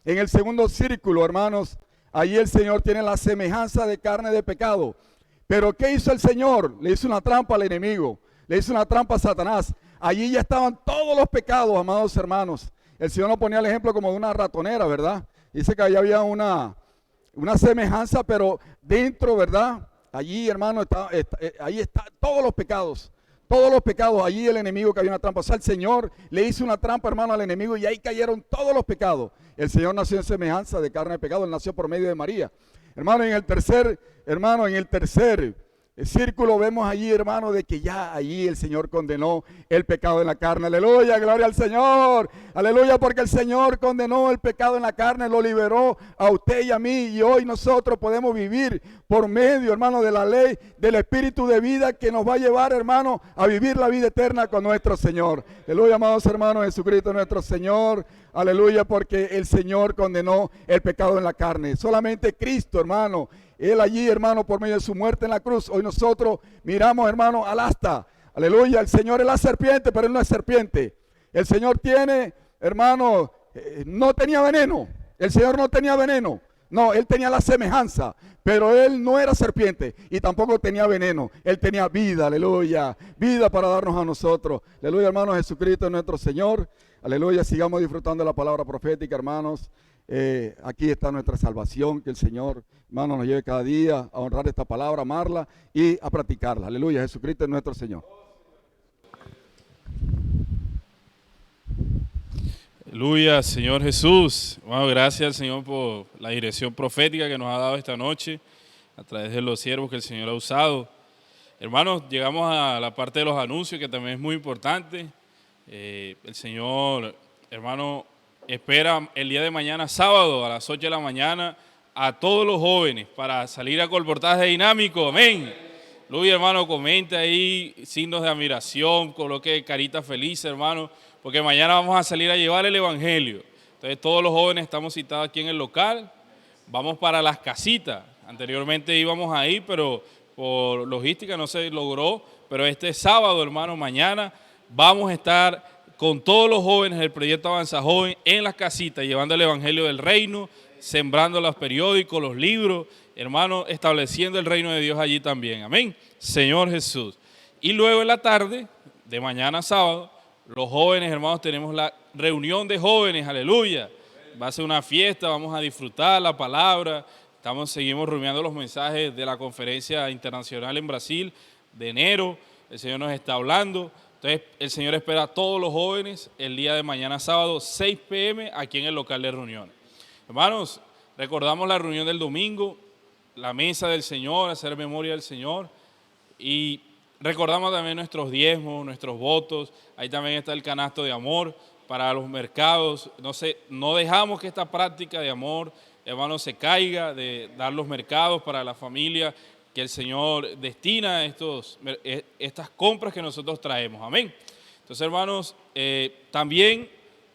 En el segundo círculo, hermanos, allí el Señor tiene la semejanza de carne de pecado. Pero ¿qué hizo el Señor? Le hizo una trampa al enemigo, le hizo una trampa a Satanás. Allí ya estaban todos los pecados, amados hermanos. El Señor nos ponía el ejemplo como de una ratonera, ¿verdad? Dice que allí había una semejanza, pero dentro, ¿verdad? Allí, hermano, ahí está todos los pecados. Todos los pecados, allí el enemigo que había una trampa. O sea, el Señor le hizo una trampa, hermano, al enemigo y ahí cayeron todos los pecados. El Señor nació en semejanza de carne de pecado, Él nació por medio de María. Hermano, en el tercer círculo vemos allí, hermano, de que ya allí el Señor condenó el pecado en la carne. Aleluya, gloria al Señor. Aleluya, porque el Señor condenó el pecado en la carne, lo liberó a usted y a mí. Y hoy nosotros podemos vivir por medio, hermano, de la ley del Espíritu de vida que nos va a llevar, hermano, a vivir la vida eterna con nuestro Señor. Aleluya, amados hermanos, Jesucristo nuestro Señor. Aleluya, porque el Señor condenó el pecado en la carne. Solamente Cristo, hermano, Él allí, hermano, por medio de su muerte en la cruz. Hoy nosotros miramos, hermano, al asta. Aleluya, el Señor es la serpiente, pero Él no es serpiente. El Señor tiene, hermano, no tenía veneno. El Señor no tenía veneno. No, Él tenía la semejanza, pero Él no era serpiente y tampoco tenía veneno. Él tenía vida, aleluya, vida para darnos a nosotros. Aleluya, hermano, Jesucristo es nuestro Señor. Aleluya, sigamos disfrutando de la palabra profética, hermanos. Aquí está nuestra salvación, que el Señor, hermano, nos lleve cada día a honrar esta palabra, amarla y a practicarla. Aleluya, Jesucristo es nuestro Señor. Aleluya, Señor Jesús. Bueno, gracias al Señor por la dirección profética que nos ha dado esta noche a través de los siervos que el Señor ha usado. Hermanos, llegamos a la parte de los anuncios, que también es muy importante. El Señor, hermano, espera el día de mañana, sábado, a las 8 de la mañana, a todos los jóvenes para salir a colportaje dinámico. Amén. Aleluya, hermano, comente ahí signos de admiración, coloque carita feliz, hermano, porque mañana vamos a salir a llevar el Evangelio. Entonces todos los jóvenes estamos citados aquí en el local, vamos para las casitas. Anteriormente íbamos ahí, pero por logística no se logró, pero este sábado, hermano, mañana vamos a estar con todos los jóvenes del proyecto Avanza Joven en las casitas, llevando el Evangelio del Reino, sembrando los periódicos, los libros, hermano, estableciendo el reino de Dios allí también. Amén. Señor Jesús. Y luego en la tarde, de mañana sábado, los jóvenes, hermanos, tenemos la reunión de jóvenes, aleluya. Va a ser una fiesta, vamos a disfrutar la palabra. Seguimos rumiando los mensajes de la conferencia internacional en Brasil de enero. El Señor nos está hablando. Entonces, el Señor espera a todos los jóvenes el día de mañana sábado, 6 p.m., aquí en el local de reuniones. Hermanos, recordamos la reunión del domingo, la mesa del Señor, hacer memoria del Señor. Y recordamos también nuestros diezmos, nuestros votos. Ahí también está el canasto de amor para los mercados. No dejamos que esta práctica de amor, hermanos, se caiga, de dar los mercados para la familia que el Señor destina a estas compras que nosotros traemos. Amén. Entonces, hermanos, también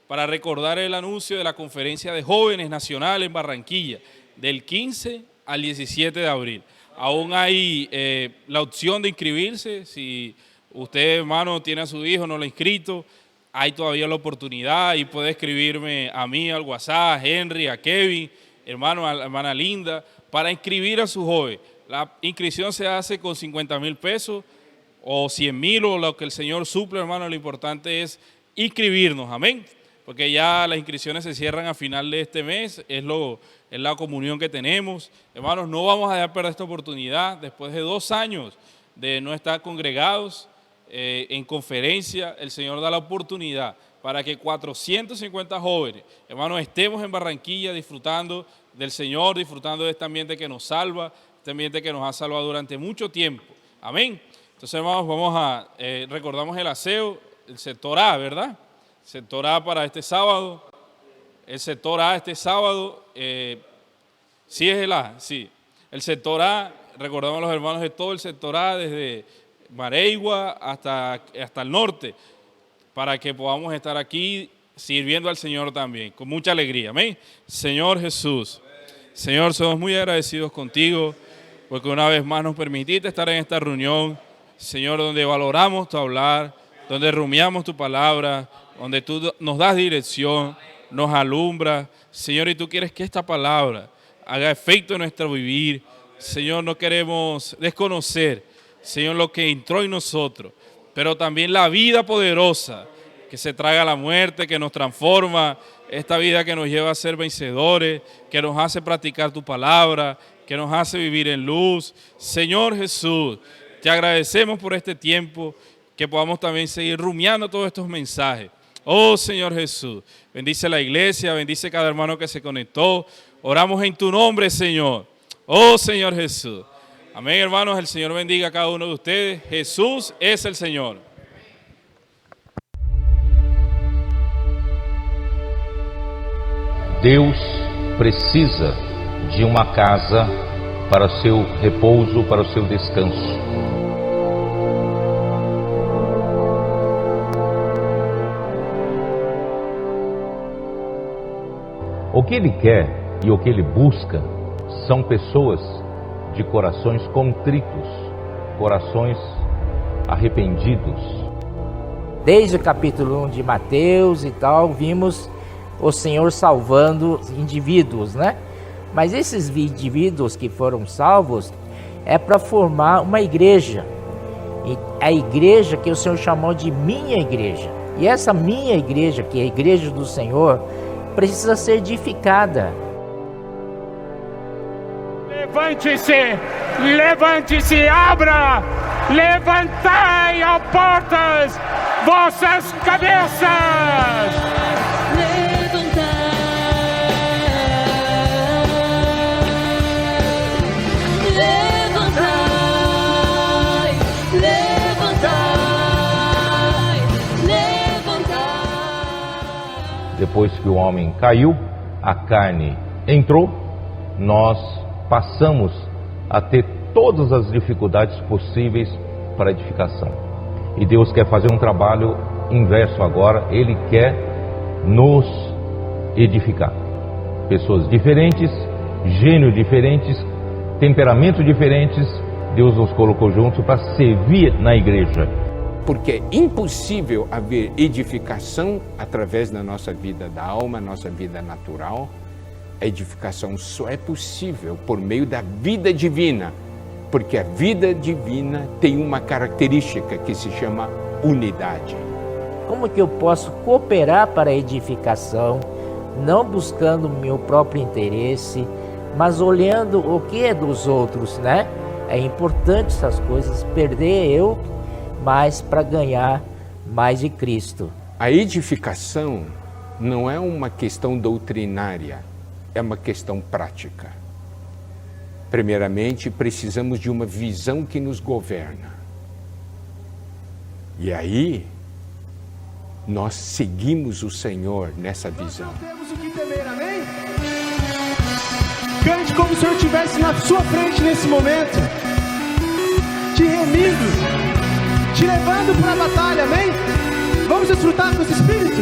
para recordar el anuncio de la conferencia de jóvenes nacional en Barranquilla, del 15 al 17 de abril. Aún hay la opción de inscribirse. Si usted, hermano, tiene a su hijo, no lo ha inscrito, hay todavía la oportunidad y puede escribirme a mí, al WhatsApp, a Henry, a Kevin, hermano, a la hermana Linda, para inscribir a su joven. La inscripción se hace con 50,000 pesos o 100,000 o lo que el Señor suple, hermano. Lo importante es inscribirnos, amén. Porque ya las inscripciones se cierran a final de este mes, es la comunión que tenemos. Hermanos, no vamos a dejar perder esta oportunidad. Después de 2 años de no estar congregados en conferencia, el Señor da la oportunidad para que 450 jóvenes, hermanos, estemos en Barranquilla disfrutando del Señor, disfrutando de este ambiente que nos salva, este ambiente que nos ha salvado durante mucho tiempo. Amén. Entonces, hermanos, recordamos el aseo, el sector A, ¿verdad? Sector A para este sábado. El sector A este sábado, sí es el A, sí. El sector A, recordamos a los hermanos de todo el sector A, desde Mareigua hasta el norte, para que podamos estar aquí sirviendo al Señor también, con mucha alegría. Amén. Señor Jesús, Señor, somos muy agradecidos contigo, porque una vez más nos permitiste estar en esta reunión, Señor, donde valoramos tu hablar, donde rumiamos tu palabra, donde tú nos das dirección, nos alumbras, Señor, y tú quieres que esta palabra haga efecto en nuestro vivir. Señor, no queremos desconocer, Señor, lo que entró en nosotros, pero también la vida poderosa que se traga la muerte, que nos transforma, esta vida que nos lleva a ser vencedores, que nos hace practicar tu palabra, que nos hace vivir en luz. Señor Jesús, te agradecemos por este tiempo, que podamos también seguir rumiando todos estos mensajes. Oh Señor Jesús, bendice la iglesia, bendice cada hermano que se conectó. Oramos en tu nombre, Señor. Oh Señor Jesús. Amén, hermanos. El Señor bendiga a cada uno de ustedes. Jesús es el Señor. Deus precisa de uma casa para o seu repouso, para o seu descanso. O que Ele quer e o que Ele busca são pessoas de corações contritos, corações arrependidos. Desde o capítulo 1 de Mateus e tal, vimos o Senhor salvando indivíduos, né? Mas esses indivíduos que foram salvos é para formar uma igreja. E a igreja que o Senhor chamou de minha igreja. E essa minha igreja, que é a igreja do Senhor, precisa ser edificada. Levante-se, levante-se, abra, levantai, ó portas, vossas cabeças. Depois que o homem caiu, a carne entrou, nós passamos a ter todas as dificuldades possíveis para a edificação. E Deus quer fazer um trabalho inverso agora, Ele quer nos edificar. Pessoas diferentes, gênios diferentes, temperamentos diferentes, Deus nos colocou juntos para servir na igreja. Porque é impossível haver edificação através da nossa vida da alma, nossa vida natural. A edificação só é possível por meio da vida divina, porque a vida divina tem uma característica que se chama unidade. Como que eu posso cooperar para a edificação, não buscando meu próprio interesse, mas olhando o que é dos outros, né? É importante essas coisas, perder eu, mas para ganhar mais de Cristo. A edificação não é uma questão doutrinária, é uma questão prática. Primeiramente, precisamos de uma visão que nos governa. E aí, nós seguimos o Senhor nessa visão. Nós não temos o que temer, amém? Cante como se o Senhor estivesse na sua frente nesse momento, te remindo, te levando para a batalha, amém? Vamos desfrutar com esse Espírito?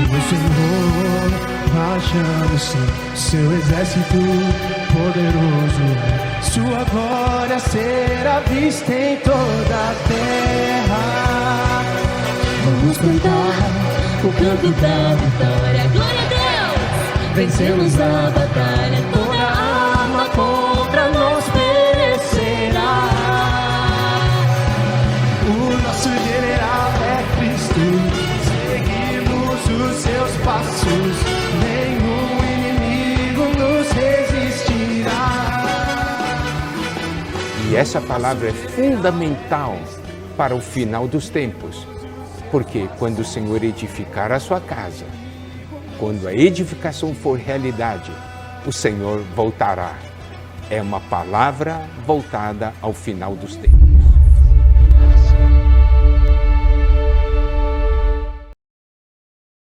O Senhor marchando, seu exército poderoso, sua glória será vista em toda a terra. Vamos cantar o canto da vitória. Glória a Deus! Vencemos a batalha, toda arma contra nós perecerá. O nosso general é Cristo, seguimos os seus passos, nenhum inimigo nos resistirá. E essa palavra é fundamental para o final dos tempos, porque quando o Senhor edificar a sua casa, quando a edificação for realidade, o Senhor voltará. É uma palavra voltada ao final dos tempos.